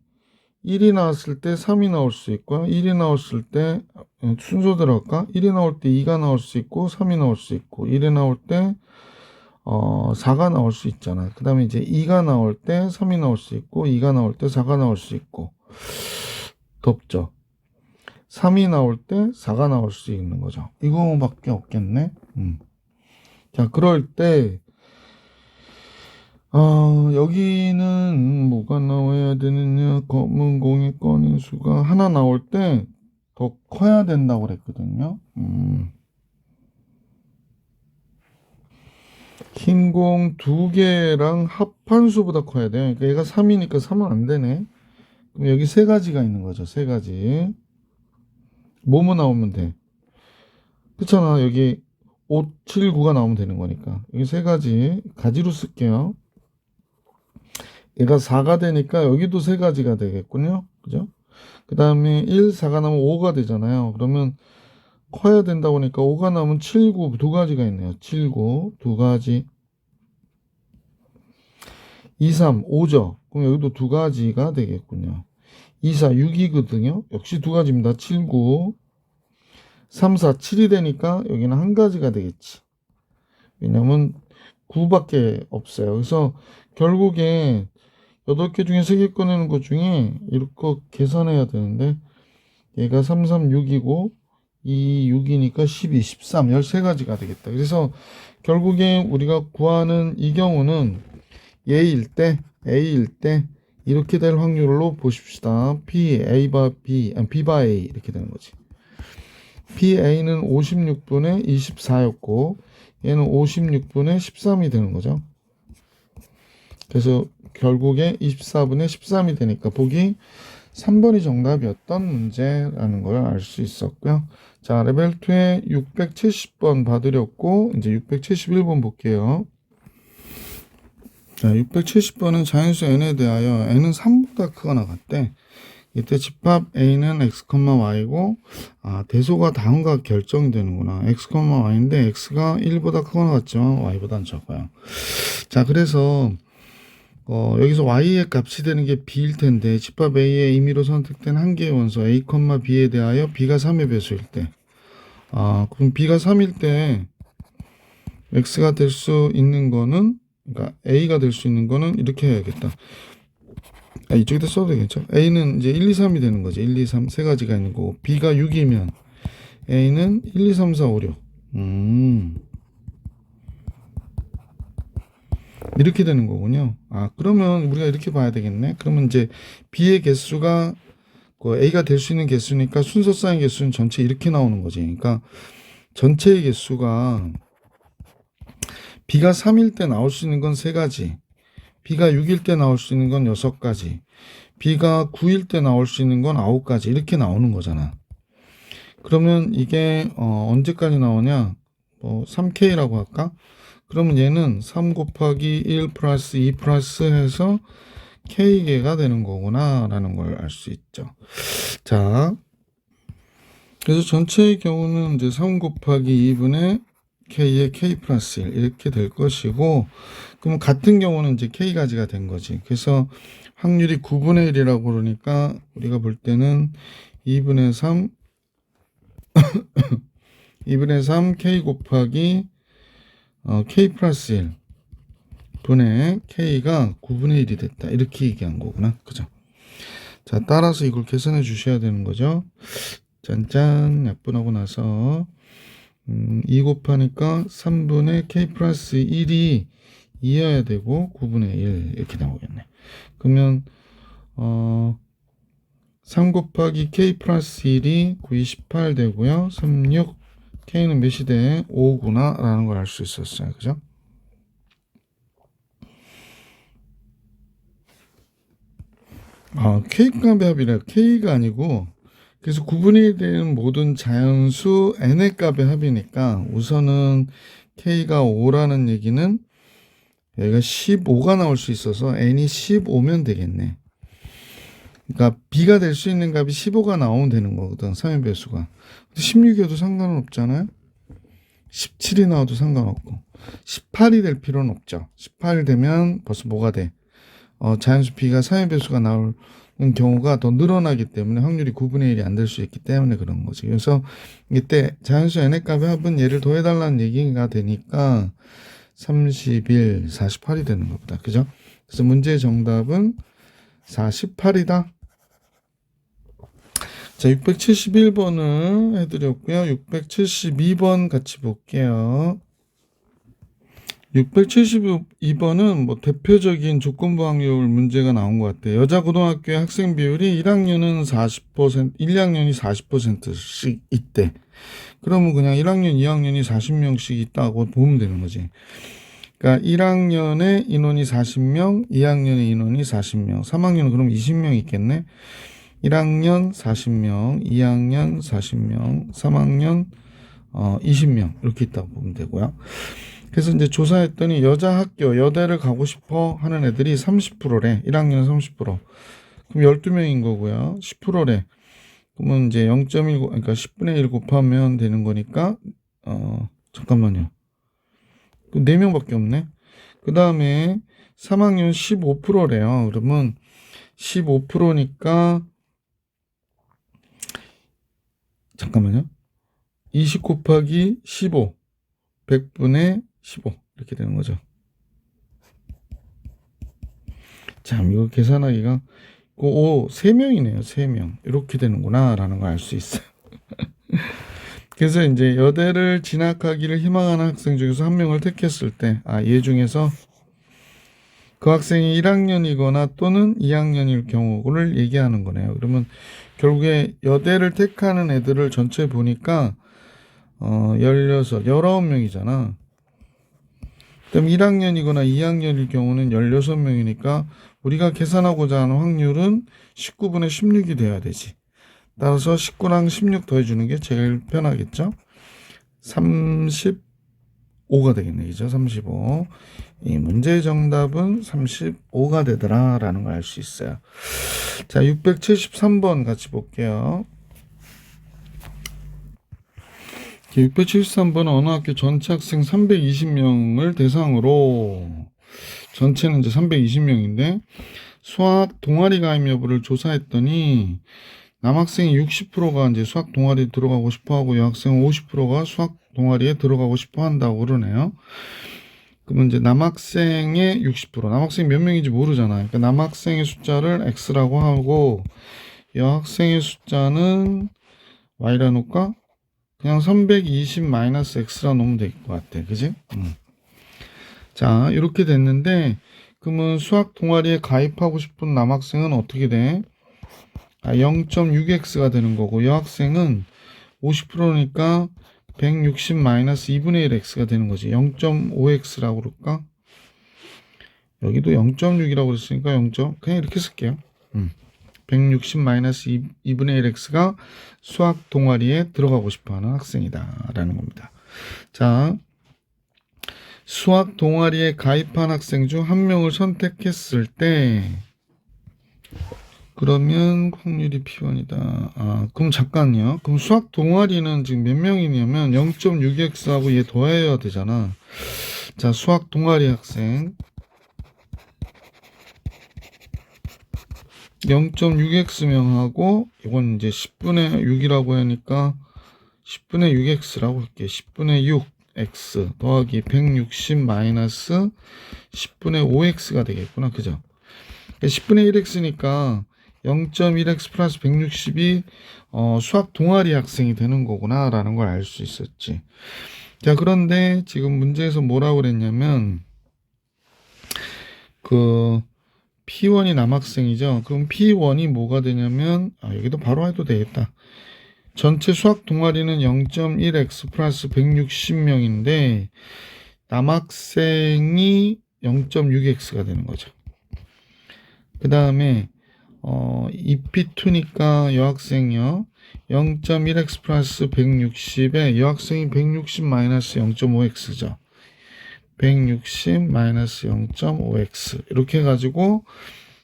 1이 나왔을 때 3이 나올 수 있고요. 1이 나왔을 때 순서대로 할까? 1이 나올 때 2가 나올 수 있고 3이 나올 수 있고 1이 나올 때 4가 나올 수 있잖아. 그 다음에 이제 2가 나올 때 3이 나올 수 있고 2가 나올 때 4가 나올 수 있고 덥죠. 3이 나올 때 4가 나올 수 있는 거죠. 이거밖에 없겠네. 자, 그럴 때 여기는 누가 나와야 되느냐? 검은 공이 꺼낸 수가 하나 나올 때 더 커야 된다고 그랬거든요. 흰 공 두 개랑 합한 수보다 커야 돼요. 그러니까 얘가 3이니까 3은 안 되네. 그럼 여기 세 가지가 있는 거죠. 세 가지. 뭐뭐 나오면 돼. 그렇잖아. 여기 5, 7, 9가 나오면 되는 거니까. 여기 세 가지. 가지로 쓸게요. 얘가 4가 되니까 여기도 세 가지가 되겠군요. 그죠? 그 다음에 1, 4가 나오면 5가 되잖아요. 그러면 커야 된다고 하니까 5가 나오면 7, 9 두 가지가 있네요. 7, 9 두 가지. 2, 3, 5죠. 그럼 여기도 두 가지가 되겠군요. 2, 4, 6이거든요. 역시 두 가지입니다. 7, 9. 3, 4, 7이 되니까 여기는 한 가지가 되겠지. 왜냐면 9밖에 없어요. 그래서 결국에 8개 중에 3개 꺼내는 것 중에 이렇게 계산해야 되는데 얘가 3, 3, 6이고 2, 6이니까 12, 13, 13가지가 되겠다. 그래서 결국에 우리가 구하는 이 경우는 A일 때 이렇게 될 확률로 보십시다. P, A바 B, B바 A 이렇게 되는 거지. PA는 56분의 24였고 얘는 56분의 13이 되는 거죠. 그래서 결국에 24분의 13이 되니까 보기 3번이 정답이었던 문제라는 걸 알 수 있었고요. 자, 레벨 2에 670번 봐드렸고 이제 671번 볼게요. 자, 670번은 자연수 n에 대하여 n은 3보다 크거나 같대. 이때 집합 a는 x, y고 대소가 다음과 결정이 되는구나. x, y인데 x가 1보다 크거나 같지만 y보다는 적어요. 자, 그래서 여기서 y의 값이 되는 게 b일 텐데 집합 a의 임의로 선택된 한 개의 원소 a, b에 대하여 b가 3의 배수일 때 그럼 b가 3일 때 x가 될 수 있는 거는 그러니까 a가 될 수 있는 거는 이렇게 해야겠다. 이쪽에다 써도 되겠죠. a는 이제 1, 2, 3이 되는 거지. 1, 2, 3 세 가지가 있는 거고 b가 6이면 a는 1, 2, 3, 4, 5, 6 이렇게 되는 거군요. 그러면 우리가 이렇게 봐야 되겠네. 그러면 이제 b의 개수가 a가 될 수 있는 개수니까 순서 쌓인 개수는 전체 이렇게 나오는 거지. 그러니까 전체의 개수가 b가 3일 때 나올 수 있는 건 3가지, b가 6일 때 나올 수 있는 건 6가지, b가 9일 때 나올 수 있는 건 9가지 이렇게 나오는 거잖아. 그러면 이게 언제까지 나오냐? 3K라고 할까? 그러면 얘는 3 곱하기 1 플러스 2 플러스 해서 K개가 되는 거구나 라는 걸 알 수 있죠. 자, 그래서 전체의 경우는 이제 3 곱하기 2분의 K의 K 플러스 1 이렇게 될 것이고, 그러면 같은 경우는 이제 K가지가 된 거지. 그래서 확률이 9분의 1이라고 그러니까 우리가 볼 때는 2분의 3 2분의 3 K 곱하기 K 플러스 1 분의 K가 9분의 1이 됐다. 이렇게 얘기한 거구나. 그죠? 자, 따라서 이걸 계산해 주셔야 되는 거죠. 짠짠, 약분하고 나서 2 곱하니까 3분의 K 플러스 1이 2여야 되고 9분의 1 이렇게 나오겠네. 그러면 3 곱하기 K 플러스 1이 9, 28 되고요. 3, 6 K는 몇이 돼? 5구나 라는 걸 알 수 있었어요. 그죠? K값의 합이라 K가 아니고, 그래서 구분이 되는 모든 자연수 n의 값의 합이니까 우선은 K가 5라는 얘기는 여기가 15가 나올 수 있어서 n이 15면 되겠네. 그러니까 b가 될 수 있는 값이 15가 나오면 되는 거거든. 3의 배수가. 16이어도 상관은 없잖아요. 17이 나와도 상관없고 18이 될 필요는 없죠. 18 되면 벌써 뭐가 돼? 자연수 b가 3의 배수가 나오는 경우가 더 늘어나기 때문에 확률이 9분의 1이 안 될 수 있기 때문에 그런 거지. 그래서 이때 자연수 n의 값의 합은 얘를 더해달라는 얘기가 되니까 31, 48이 되는 것보다. 그죠? 그래서 문제의 정답은 48이다. 자, 671번은 해드렸고요. 672번 같이 볼게요. 672번은 뭐 대표적인 조건부 확률 문제가 나온 것 같아요. 여자 고등학교의 학생 비율이 1학년은 40%, 1학년이 40%씩 있대. 그러면 그냥 1학년, 2학년이 40명씩 있다고 보면 되는 거지. 그러니까 1학년에 인원이 40명, 2학년에 인원이 40명, 3학년은 그럼 20명 있겠네. 1학년 40명, 2학년 40명, 3학년 20명 이렇게 있다고 보면 되고요. 그래서 이제 조사했더니 여자 학교, 여대를 가고 싶어 하는 애들이 30%래. 1학년 30%. 그럼 12명인 거고요. 10%래. 그러면 이제 0.19, 그러니까 10분의 1 곱하면 되는 거니까, 잠깐만요. 4명밖에 없네. 그 다음에 3학년 15%래요. 그러면 15%니까, 잠깐만요. 20 곱하기 15. 100분의 15. 이렇게 되는 거죠. 참, 이거 계산하기가, 3명이네요. 3명. 이렇게 되는구나. 라는 걸 알 수 있어요. 그래서 이제 여대를 진학하기를 희망하는 학생 중에서 한 명을 택했을 때, 얘 중에서 그 학생이 1학년이거나 또는 2학년일 경우를 얘기하는 거네요. 그러면 결국에 여대를 택하는 애들을 전체 보니까, 19명이잖아. 그럼 1학년이거나 2학년일 경우는 16명이니까 우리가 계산하고자 하는 확률은 19분의 16이 돼야 되지. 따라서 19랑 16 더해주는 게 제일 편하겠죠. 35가 되겠네. 그죠? 35. 이 문제의 정답은 35가 되더라 라는 걸 알 수 있어요. 자, 673번 같이 볼게요. 673번은 어느 학교 전체 학생 320명을 대상으로, 전체는 이제 320명인데 수학 동아리 가입 여부를 조사했더니 남학생이 60%가 이제 수학 동아리에 들어가고 싶어 하고 여학생은 50%가 수학 동아리에 들어가고 싶어 한다고 그러네요. 그러면 이제 남학생의 60%, 남학생이 몇 명인지 모르잖아요. 그러니까 남학생의 숫자를 X라고 하고 여학생의 숫자는 Y라 놓을까? 그냥 320-X라 놓으면 될 것 같아. 그지? 자, 이렇게 됐는데, 그러면 수학 동아리에 가입하고 싶은 남학생은 어떻게 돼? 0.6X가 되는 거고, 여학생은 50%니까 160-2분의 1X가 되는 거지. 0.5X라고 그럴까? 여기도 0.6이라고 그랬으니까 0. 그냥 이렇게 쓸게요. 160-2분의 1X가 수학 동아리에 들어가고 싶어하는 학생이다 라는 겁니다. 자, 수학 동아리에 가입한 학생 중 한 명을 선택했을 때 그러면 확률이 P1이다. 그럼 잠깐요. 그럼 수학 동아리는 지금 몇 명이냐면 0.6X하고 얘 더해야 되잖아. 자, 수학 동아리 학생 0.6X명하고 이건 이제 10분의 6이라고 하니까 10분의 6X라고 할게. 10분의 6X 더하기 160 마이너스 10분의 5X가 되겠구나. 그죠? 10분의 1X니까 0.1X 플러스 160이 수학 동아리 학생이 되는 거구나 라는 걸 알 수 있었지. 자, 그런데 지금 문제에서 뭐라고 그랬냐면 그 P1이 남학생이죠. 그럼 P1이 뭐가 되냐면 여기도 바로 해도 되겠다. 전체 수학 동아리는 0.1X 플러스 160명인데 남학생이 0.6X가 되는 거죠. 그 다음에 EP2니까 여학생이요. 0.1X 플러스 160에 여학생이 160 마이너스 0.5X죠. 160 마이너스 0.5X 이렇게 해가지고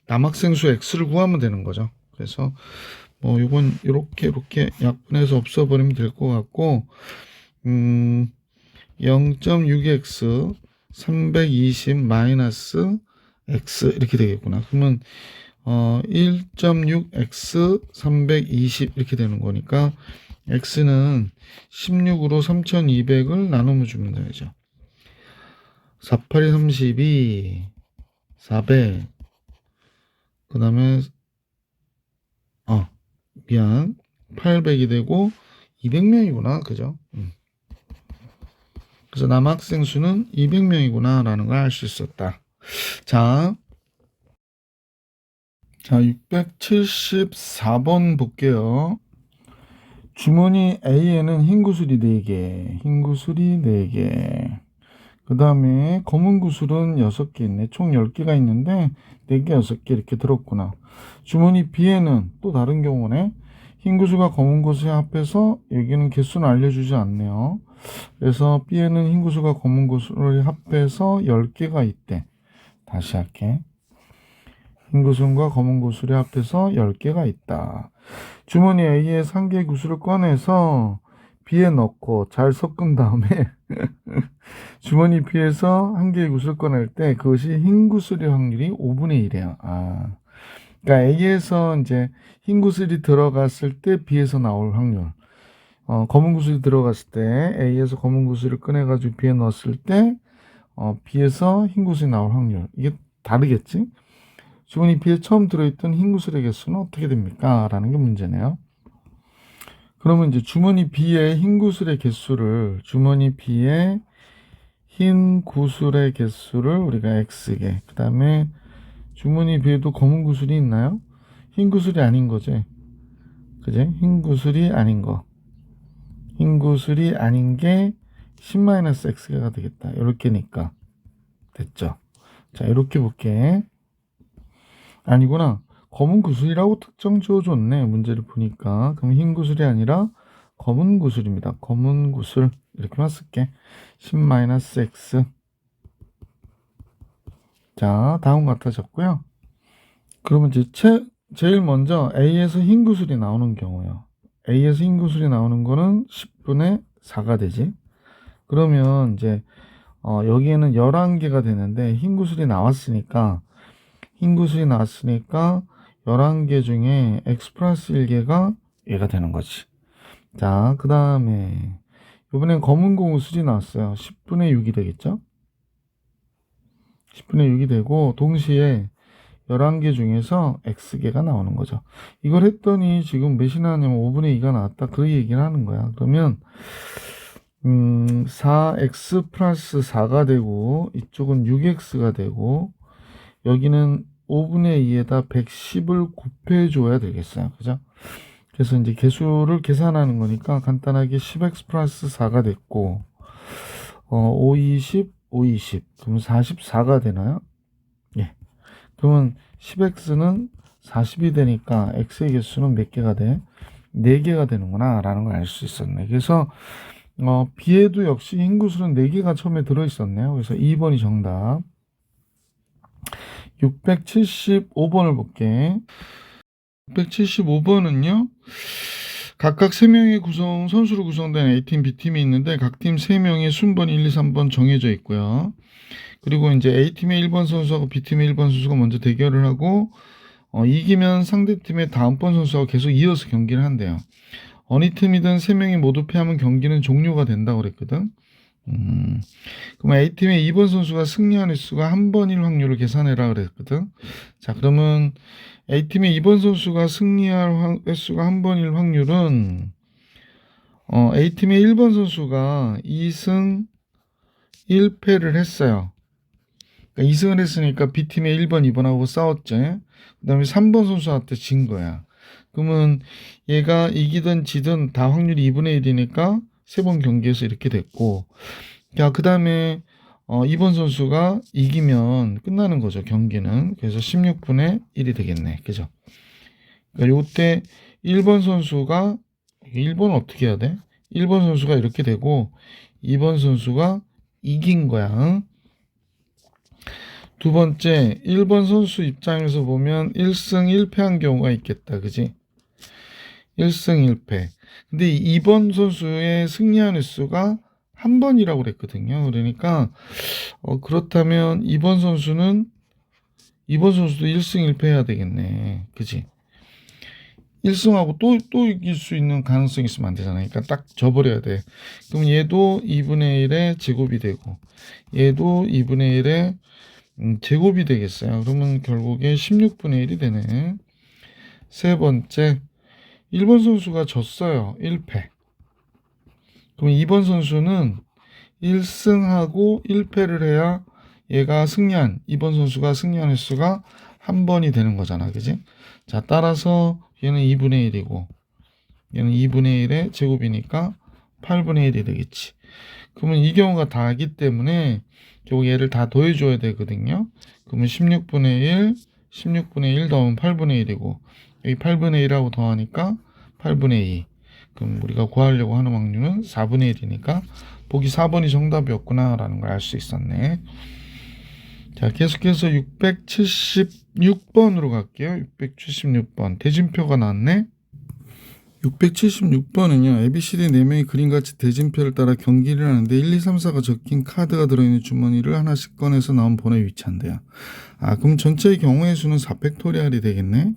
남학생 수 X를 구하면 되는 거죠. 그래서 뭐 이건 이렇게 약분해서 없애버리면 될 것 같고 0.6X 320 마이너스 X 이렇게 되겠구나. 그러면 1.6X 320 이렇게 되는 거니까 X는 16으로 3200을 나누면 주면 되죠. 48이 32 400 그 다음에 미안 800이 되고 200명이구나. 그죠? 그래서 남학생 수는 200명이구나 라는 걸 알 수 있었다. 자 674번 볼게요. 주머니 A에는 흰 구슬이 4개, 흰 구슬이 4개. 그 다음에 검은 구슬은 6개 있네. 총 10개가 있는데 4개, 6개 이렇게 들었구나. 주머니 B에는 또 다른 경우네. 흰 구슬과 검은 구슬이 합해서 여기는 개수는 알려주지 않네요. 그래서 B에는 흰 구슬과 검은 구슬이 합해서 10개가 있대. 다시 할게. 흰 구슬과 검은 구슬이 합해서 10개가 있다. 주머니 A에서 한 개의 구슬을 꺼내서 B에 넣고 잘 섞은 다음에 주머니 B에서 한 개의 구슬을 꺼낼 때 그것이 흰 구슬의 확률이 5분의 1이에요. 그러니까 A에서 이제 흰 구슬이 들어갔을 때 B에서 나올 확률. 검은 구슬이 들어갔을 때 A에서 검은 구슬을 꺼내가지고 B에 넣었을 때 B에서 흰 구슬이 나올 확률. 이게 다르겠지? 주머니 B에 처음 들어있던 흰 구슬의 개수는 어떻게 됩니까? 라는 게 문제네요. 그러면 이제 주머니 B의 흰 구슬의 개수를 주머니 B의 흰 구슬의 개수를 우리가 X개, 그 다음에 주머니 B에도 검은 구슬이 있나요? 흰 구슬이 아닌 거지. 그지? 흰 구슬이 아닌 거. 흰 구슬이 아닌 게 10-X가 되겠다. 이렇게니까. 됐죠? 자, 이렇게 볼게. 아니구나. 검은 구슬이라고 특정 지어줬네. 문제를 보니까. 그럼 흰 구슬이 아니라 검은 구슬입니다. 검은 구슬. 이렇게만 쓸게. 10-X. 자, 다음 같아졌고요. 그러면 이제 제일 먼저 A에서 흰 구슬이 나오는 경우요. A에서 흰 구슬이 나오는 거는 10분의 4가 되지. 그러면 이제 여기에는 11개가 되는데 흰 구슬이 나왔으니까 11개 중에 X 플러스 1개가 얘가 되는 거지. 자, 그 다음에 이번엔 검은 구슬이 나왔어요. 10분의 6이 되겠죠? 10분의 6이 되고 동시에 11개 중에서 X개가 나오는 거죠. 이걸 했더니 지금 몇이 나왔냐면 5분의 2가 나왔다. 그 얘기를 하는 거야. 그러면 4X 플러스 4가 되고 이쪽은 6X가 되고 여기는 5분의 2에다 110을 곱해줘야 되겠어요. 그죠? 그래서 이제 개수를 계산하는 거니까 간단하게 10X 플러스 4가 됐고 5, 20, 5, 20. 그럼 44가 되나요? 예. 그러면 10x는 40이 되니까 x의 개수는 몇 개가 돼? 4개가 되는구나 라는 걸 알 수 있었네. 그래서 B에도 역시 흰 구슬은 4개가 처음에 들어있었네요. 그래서 2번이 정답. 675번을 볼게. 675번은요. 각각 3명의 선수로 구성된 A팀, B팀이 있는데 각 팀 3명의 순번 1, 2, 3번 정해져 있고요. 그리고 이제 A팀의 1번 선수하고 B팀의 1번 선수가 먼저 대결을 하고 이기면 상대팀의 다음번 선수하고 계속 이어서 경기를 한대요. 어느 팀이든 3명이 모두 패하면 경기는 종료가 된다고 그랬거든. 그럼 A팀의 2번 선수가 승리한 횟수가 한 번일 확률을 계산해라 그랬거든. 자, 그러면 A팀의 2번 선수가 승리할 횟수가 한 번일 확률은 A팀의 1번 선수가 2승 1패를 했어요. 그러니까 2승을 했으니까 B팀의 1번, 2번하고 싸웠지. 그 다음에 3번 선수한테 진 거야. 그러면 얘가 이기든 지든 다 확률이 2분의 1이니까 3번 경기에서 이렇게 됐고, 자, 그 다음에 2번 선수가 이기면 끝나는 거죠, 경기는. 그래서 16분의 1이 되겠네. 그죠? 그러니까 요때 1번 선수가 1번 어떻게 해야 돼? 1번 선수가 이렇게 되고 2번 선수가 이긴 거야. 응? 두 번째, 1번 선수 입장에서 보면 1승 1패한 경우가 있겠다. 그지? 1승 1패. 근데 2번 선수의 승리한 횟수가 한 번이라고 그랬거든요. 그러니까 그렇다면 2번 선수도 1승 1패 해야 되겠네. 그지? 1승하고 또 이길 수 있는 가능성이 있으면 안 되잖아요. 그러니까 딱 져버려야 돼. 그럼 얘도 2분의 1의 제곱이 되고 얘도 2분의 1의 제곱이 되겠어요. 그러면 결국에 16분의 1이 되네. 세 번째, 1번 선수가 졌어요. 1패. 그럼 2번 선수는 1승하고 1패를 해야 얘가 승리한, 이번 선수가 승리한 횟수가 한 번이 되는 거잖아. 그지? 자, 따라서 얘는 2분의 1이고 얘는 2분의 1의 제곱이니까 8분의 1이 되겠지. 그러면 이 경우가 다기 때문에 결국 얘를 다 더해줘야 되거든요. 그러면 16분의 1, 16분의 1 더하면 8분의 1이고 여기 8분의 1하고 더하니까 8분의 2. 그럼 우리가 구하려고 하는 확률은 4분의 1이니까 보기 4번이 정답이었구나 라는 걸 알 수 있었네. 자, 계속해서 676번으로 갈게요. 676번 대진표가 나왔네. 676번은요. ABCD 4명이 그림같이 대진표를 따라 경기를 하는데 1, 2, 3, 4가 적힌 카드가 들어있는 주머니를 하나씩 꺼내서 나온 번호에 위치한대요. 아, 그럼 전체의 경우의 수는 4팩토리얼이 되겠네.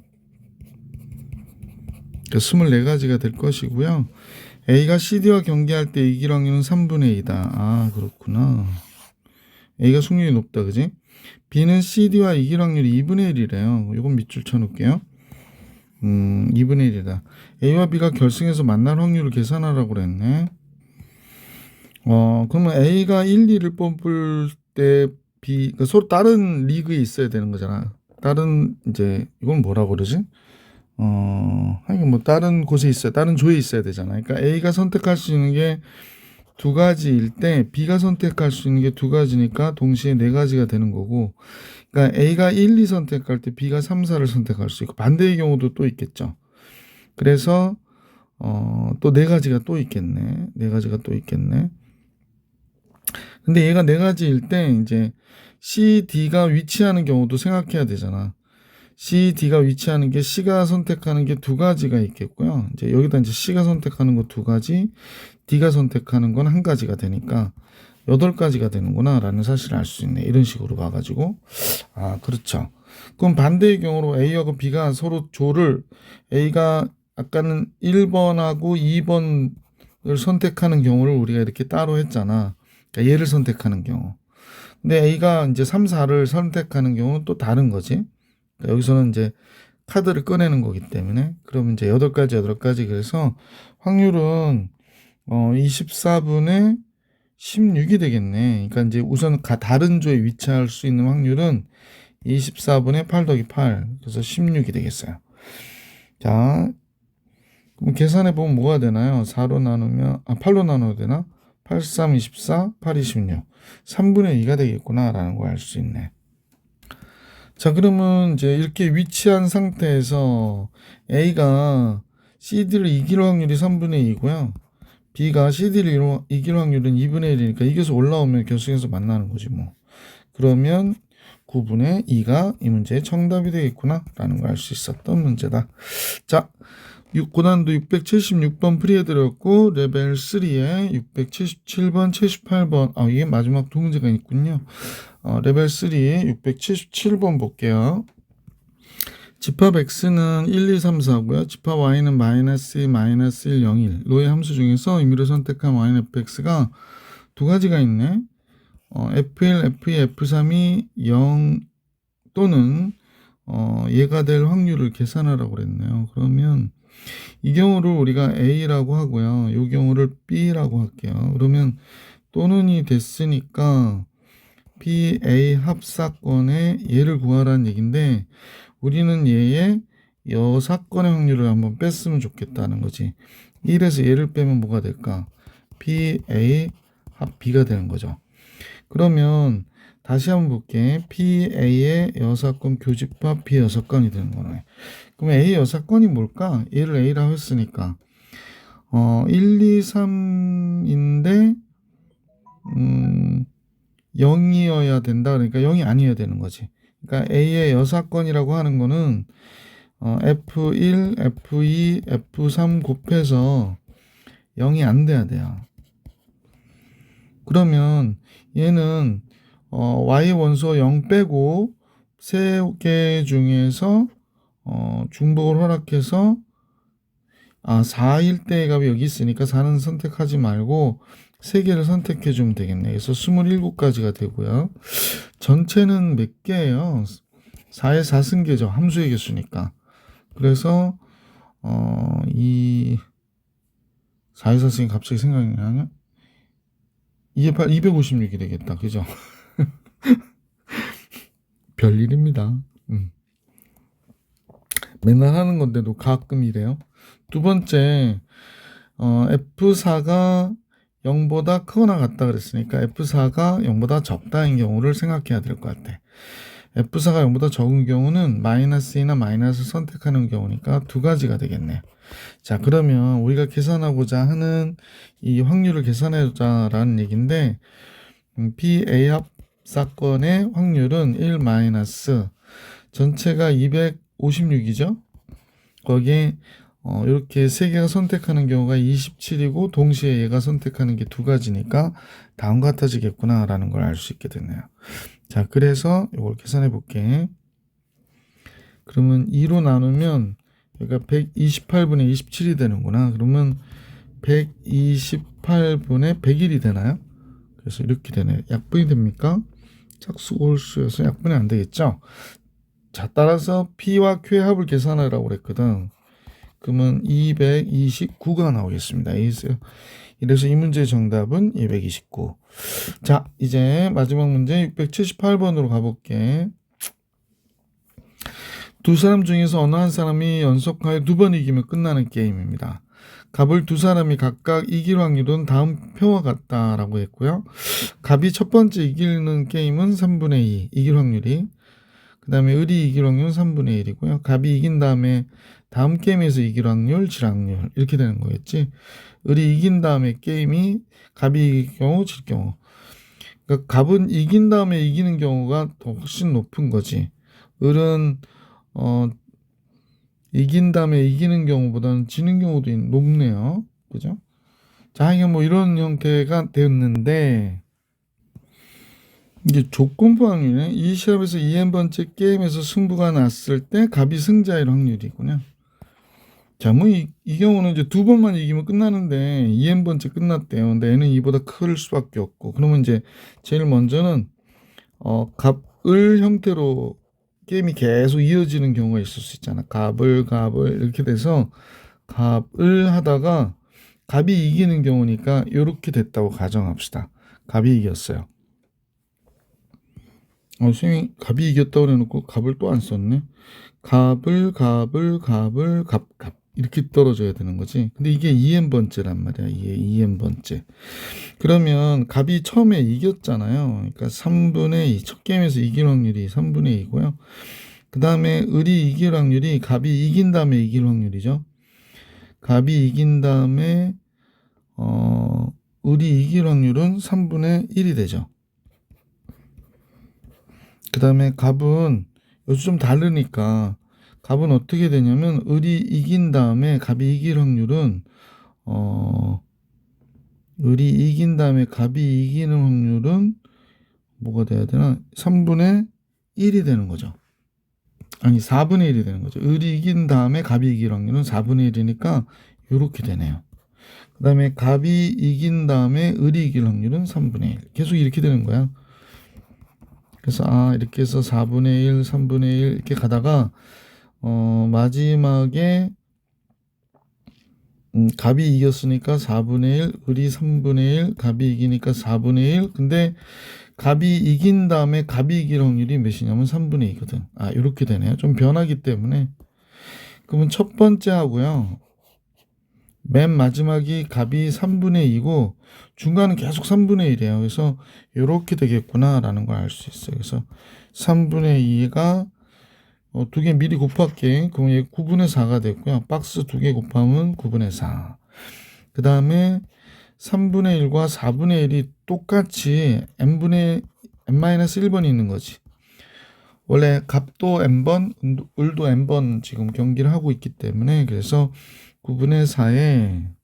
그러니까 24가지가 될 것이고요. A가 CD와 경기할 때 이길 확률은 3분의 2다. 아, 그렇구나. A가 승률이 높다, 그지? B는 CD와 이길 확률이 2분의 1이래요. 이건 밑줄 쳐놓을게요. 2분의 1이다. A와 B가 결승에서 만날 확률을 계산하라고 그랬네. 그러면 A가 1, 2를 뽑을 때 B, 그러니까 서로 다른 리그에 있어야 되는 거잖아. 다른, 이제, 이건 뭐라고 그러지? 하긴 뭐 다른 곳에 있어야, 다른 조에 있어야 되잖아. 그러니까 A가 선택할 수 있는 게 두 가지일 때 B가 선택할 수 있는 게 두 가지니까 동시에 네 가지가 되는 거고, 그러니까 A가 1, 2 선택할 때 B가 3, 4를 선택할 수 있고 반대의 경우도 또 있겠죠. 그래서 또 네 가지가 또 있겠네. 네 가지가 또 있겠네. 근데 얘가 네 가지일 때 이제 C, D가 위치하는 경우도 생각해야 되잖아. C, D가 위치하는 게 C가 선택하는 게 두 가지가 있겠고요. 이제 여기다 이제 C가 선택하는 거 두 가지, D가 선택하는 건 한 가지가 되니까 8가지가 되는구나 라는 사실을 알 수 있네. 이런 식으로 봐가지고. 아, 그렇죠. 그럼 반대의 경우로 A하고 B가 서로 조를, A가 아까는 1번하고 2번을 선택하는 경우를 우리가 이렇게 따로 했잖아. 그러니까 얘를 선택하는 경우. 근데 A가 이제 3, 4를 선택하는 경우는 또 다른 거지. 그러니까 여기서는 이제 카드를 꺼내는 거기 때문에. 그러면 이제 8가지 그래서 확률은 24분의 16이 되겠네. 그러니까 이제 우선 다른 조에 위치할 수 있는 확률은 24분의 8 더하기 8. 그래서 16이 되겠어요. 자, 그럼 계산해 보면 뭐가 되나요? 4로 나누면, 8로 나눠야 되나? 8, 3, 24, 8, 26. 3분의 2가 되겠구나 라는 걸 알 수 있네. 자, 그러면 이제 이렇게 위치한 상태에서 A가 CD를 이길 확률이 3분의 2고요. B가 CD를 이길 확률은 2분의 1이니까 이겨서 올라오면 결승에서 만나는 거지 뭐. 그러면 9분의 2가 이 문제의 정답이 되겠구나 라는 걸 알 수 있었던 문제다. 자, 고난도 676번 풀이해드렸고 레벨 3에 677번, 78번 이게 마지막 두 문제가 있군요. 레벨 3 677번 볼게요. 집합 x는 1, 2, 3, 4고요. 집합 y는 마이너스 2, 마이너스 1, 0, 1. 로의 함수 중에서 임의로 선택한 y는 fx가 두 가지가 있네. f1, f2, f3이 0 또는 얘가 될 확률을 계산하라고 그랬네요. 그러면 이 경우를 우리가 a라고 하고요. 이 경우를 b라고 할게요. 그러면 또는이 됐으니까 b, a 합사건의 얘를 구하라는 얘기인데 우리는 얘의 여사건의 확률을 한번 뺐으면 좋겠다는 거지. 1에서 얘를 빼면 뭐가 될까? P, A, 합 B가 되는 거죠. 그러면 다시 한번 볼게. P, A의 여사건 교집합 B 여사건이 되는 거네. 그러면 A 여사건이 뭘까? 얘를 A라고 했으니까 1, 2, 3인데 0이어야 된다. 그러니까 0이 아니어야 되는 거지. 그러니까 A의 여사건이라고 하는 거는 F1, F2, F3 곱해서 0이 안 돼야 돼요. 그러면 얘는 Y의 원소 0 빼고 3개 중에서 중복을 허락해서 4일 때의 값이 여기 있으니까 4는 선택하지 말고 3개를 선택해 주면 되겠네. 그래서 27가지가 되고요. 전체는 몇 개예요? 4의 4승계죠. 함수의 개수니까. 그래서 이 4의 4승이 갑자기 생각이 나냐? 2에 8, 256이 되겠다. 그죠? 별일입니다. 맨날 하는 건데도 가끔 이래요. 두 번째, F4가 0보다 크거나 같다 그랬으니까 F4가 0보다 적다인 경우를 생각해야 될 것 같아. F4가 0보다 적은 경우는 마이너스 2나 마이너스 선택하는 경우니까 두 가지가 되겠네. 자, 그러면 우리가 계산하고자 하는 이 확률을 계산해보자라는 얘기인데, PA합 사건의 확률은 1 마이너스 전체가 256이죠. 거기에 이렇게 세 개가 선택하는 경우가 27이고 동시에 얘가 선택하는 게 두 가지니까 다음 같아지겠구나 라는 걸 알 수 있게 됐네요. 자, 그래서 이걸 계산해 볼게. 그러면 2로 나누면 여기가 128분의 27이 되는구나. 그러면 128분의 101이 되나요? 그래서 이렇게 되네요. 약분이 됩니까? 짝수홀수여서 약분이 안 되겠죠? 자, 따라서 P와 Q의 합을 계산하라고 그랬거든. 그러면 229가 나오겠습니다. 이래서 이 문제의 정답은 229. 자, 이제 마지막 문제 678번으로 가볼게. 두 사람 중에서 어느 한 사람이 연속하여 2번 이기면 끝나는 게임입니다. 갑을 두 사람이 각각 이길 확률은 다음 표와 같다라고 했고요. 갑이 첫 번째 이기는 게임은 3분의 2 이길 확률이, 그 다음에 을이 이길 확률은 3분의 1이고요. 갑이 이긴 다음에 다음 게임에서 이길 확률, 질 확률 이렇게 되는 거겠지. 을이 이긴 다음에 게임이 갑이 이길 경우, 질 경우. 그러니까 갑은 이긴 다음에 이기는 경우가 더 훨씬 높은 거지. 을은 이긴 다음에 이기는 경우보다는 지는 경우도 높네요. 그죠? 자, 이게 뭐 이런 형태가 되었는데, 이게 조건부 확률이네. 이 시합에서 2n번째 게임에서 승부가 났을 때 갑이 승자일 확률이군요. 자, 뭐 이 경우는 이제 두 번만 이기면 끝나는데 2n번째 끝났대요. 근데 n은 2보다 클 수밖에 없고, 그러면 이제 제일 먼저는 갑을 형태로 게임이 계속 이어지는 경우가 있을 수 있잖아. 갑을 이렇게 돼서 갑을 하다가 갑이 이기는 경우니까 이렇게 됐다고 가정합시다. 갑이 이겼어요. 선생님이 갑이 이겼다고 그래놓고 갑을 또 안 썼네. 갑을 갑 이렇게 떨어져야 되는 거지. 근데 이게 2n번째란 말이야. 이게 2n번째. 그러면 갑이 처음에 이겼잖아요. 그러니까 3분의 2. 첫 게임에서 이길 확률이 3분의 2고요. 그 다음에 을이 이길 확률이 갑이 이긴 다음에 이길 확률이죠. 갑이 이긴 다음에 을이 이길 확률은 3분의 1이 되죠. 그 다음에 갑은 요즘 좀 다르니까 갑은 어떻게 되냐면 을이 이긴 다음에 갑이 이길 확률은 을이 이긴 다음에 갑이 이기는 확률은 뭐가 돼야 되나? 3분의 1이 되는 거죠. 아니 4분의 1이 되는 거죠. 을이 이긴 다음에 갑이 이길 확률은 4분의 1이니까 이렇게 되네요. 그 다음에 갑이 이긴 다음에 을이 이길 확률은 3분의 1. 계속 이렇게 되는 거야. 그래서 이렇게 해서 4분의 1, 3분의 1 이렇게 가다가 마지막에 갑이 이겼으니까 4분의 1, 을이 3분의 1, 갑이 이기니까 4분의 1. 근데 갑이 이긴 다음에 갑이 이길 확률이 몇이냐면 3분의 2거든. 이렇게 되네요. 좀 변하기 때문에. 그러면 첫 번째 하고요. 맨 마지막이 갑이 3분의 2고 중간은 계속 3분의 1이에요. 그래서 이렇게 되겠구나라는 걸 알 수 있어요. 그래서 3분의 2가 두 개 미리 곱할게. 그럼 얘 9분의 4가 됐고요. 박스 두 개 곱하면 9분의 4. 그 다음에 3분의 1과 4분의 1이 똑같이 n-1번이 있는 거지. 원래 갑도 n번, 을도 n번 지금 경기를 하고 있기 때문에 그래서 9분의 4에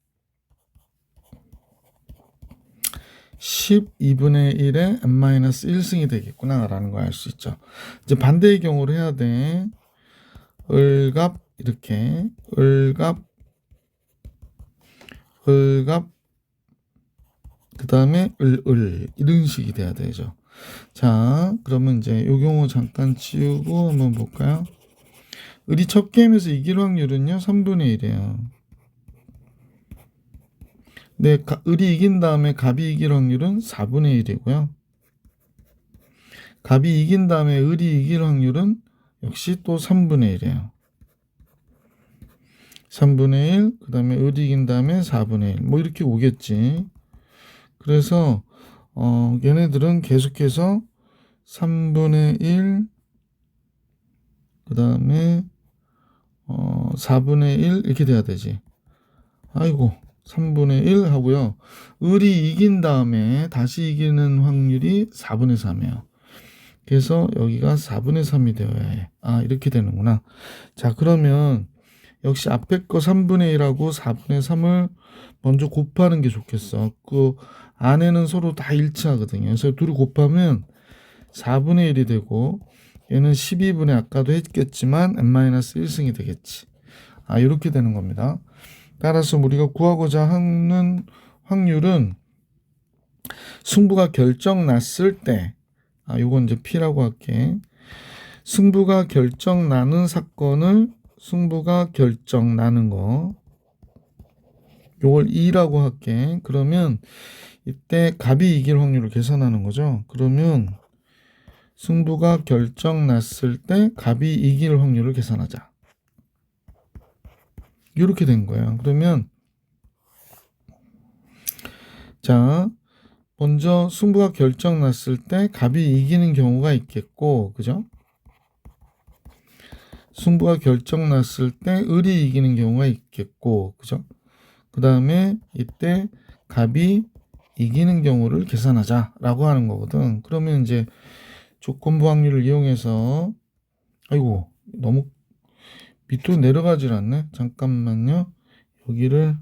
12분의 1에 n-1승이 되겠구나 라는 걸 알 수 있죠. 이제 반대의 경우를 해야 돼. 을갑 이렇게 을갑 그 다음에 을 이런 식이 돼야 되죠. 자, 그러면 이제 이 경우 잠깐 치우고 한번 볼까요? 을이 첫 게임에서 이길 확률은요 3분의 1이에요. 네, 을이 이긴 다음에 갑이 이길 확률은 4분의 1이고요. 갑이 이긴 다음에 을이 이길 확률은 역시 또 3분의 1이에요. 3분의 1, 그 다음에 을이 이긴 다음에 4분의 1. 뭐 이렇게 오겠지. 그래서 얘네들은 계속해서 3분의 1, 그 다음에 4분의 1 이렇게 돼야 되지. 아이고, 3분의 1 하고요. 을이 이긴 다음에 다시 이기는 확률이 4분의 3이에요. 그래서 여기가 4분의 3이 되어야 해. 아, 이렇게 되는구나. 자, 그러면 역시 앞에 거 3분의 1하고 4분의 3을 먼저 곱하는 게 좋겠어. 그 안에는 서로 다 일치하거든요. 그래서 둘을 곱하면 4분의 1이 되고 얘는 12분의 아까도 했겠지만 n-1승이 되겠지. 아, 이렇게 되는 겁니다. 따라서 우리가 구하고자 하는 확률은 승부가 결정 났을 때, 요건 이제 P라고 할게. 승부가 결정 나는 사건을 승부가 결정 나는 거, 요걸 2라고 할게. 그러면 이때 갑이 이길 확률을 계산하는 거죠. 그러면 승부가 결정 났을 때 갑이 이길 확률을 계산하자. 이렇게 된 거예요. 그러면 자, 먼저 승부가 결정 났을 때 갑이 이기는 경우가 있겠고, 그죠? 승부가 결정 났을 때 을이 이기는 경우가 있겠고, 그죠? 그 다음에 이때 갑이 이기는 경우를 계산하자라고 하는 거거든. 그러면 이제 조건부 확률을 이용해서, 아이고, 너무 밑으로 내려가질 않네. 잠깐만요. 여기를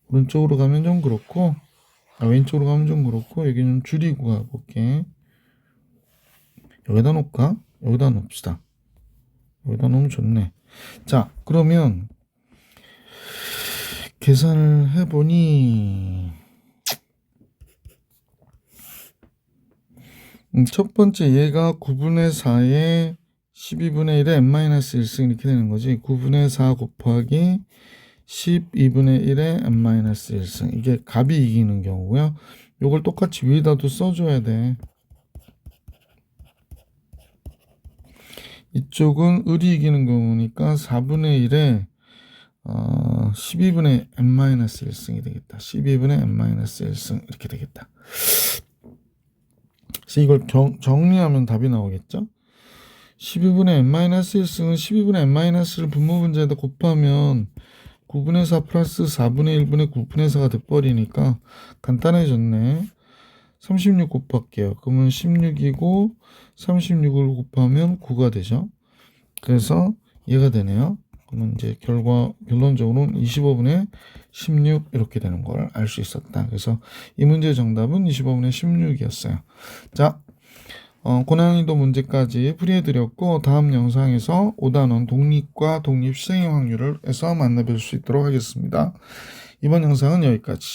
오른쪽으로 가면 좀 그렇고, 왼쪽으로 가면 좀 그렇고, 여기 좀 줄이고 가볼게. 여기다 놓을까? 여기다 놓읍시다. 여기다 놓으면 좋네. 자, 그러면 계산을 해보니 첫 번째 얘가 9분의 4에 12분의 1에 n-1승 이렇게 되는 거지. 9분의 4 곱하기 12분의 1에 n-1승. 이게 갑이 이기는 경우고요. 요걸 똑같이 위에다도 써줘야 돼. 이쪽은 을이 이기는 경우니까 4분의 1에 12분의 n-1승이 되겠다. 12분의 n-1승 이렇게 되겠다. 그래서 이걸 정리하면 답이 나오겠죠? 12분의 n-1승은 12분의 n-를 분모분자에다 곱하면 9분의 4 플러스 4분의 1분의 9분의 4가 돼버리니까 간단해졌네. 36 곱할게요. 그러면 16이고 36을 곱하면 9가 되죠. 그래서 얘가 되네요. 그러면 이제 결론적으로는 25분의 16 이렇게 되는 걸 알 수 있었다. 그래서 이 문제의 정답은 25분의 16이었어요. 자, 고난이도 문제까지 풀이해드렸고 다음 영상에서 5단원 독립과 독립 시행의 확률을 해서 만나뵐 수 있도록 하겠습니다. 이번 영상은 여기까지.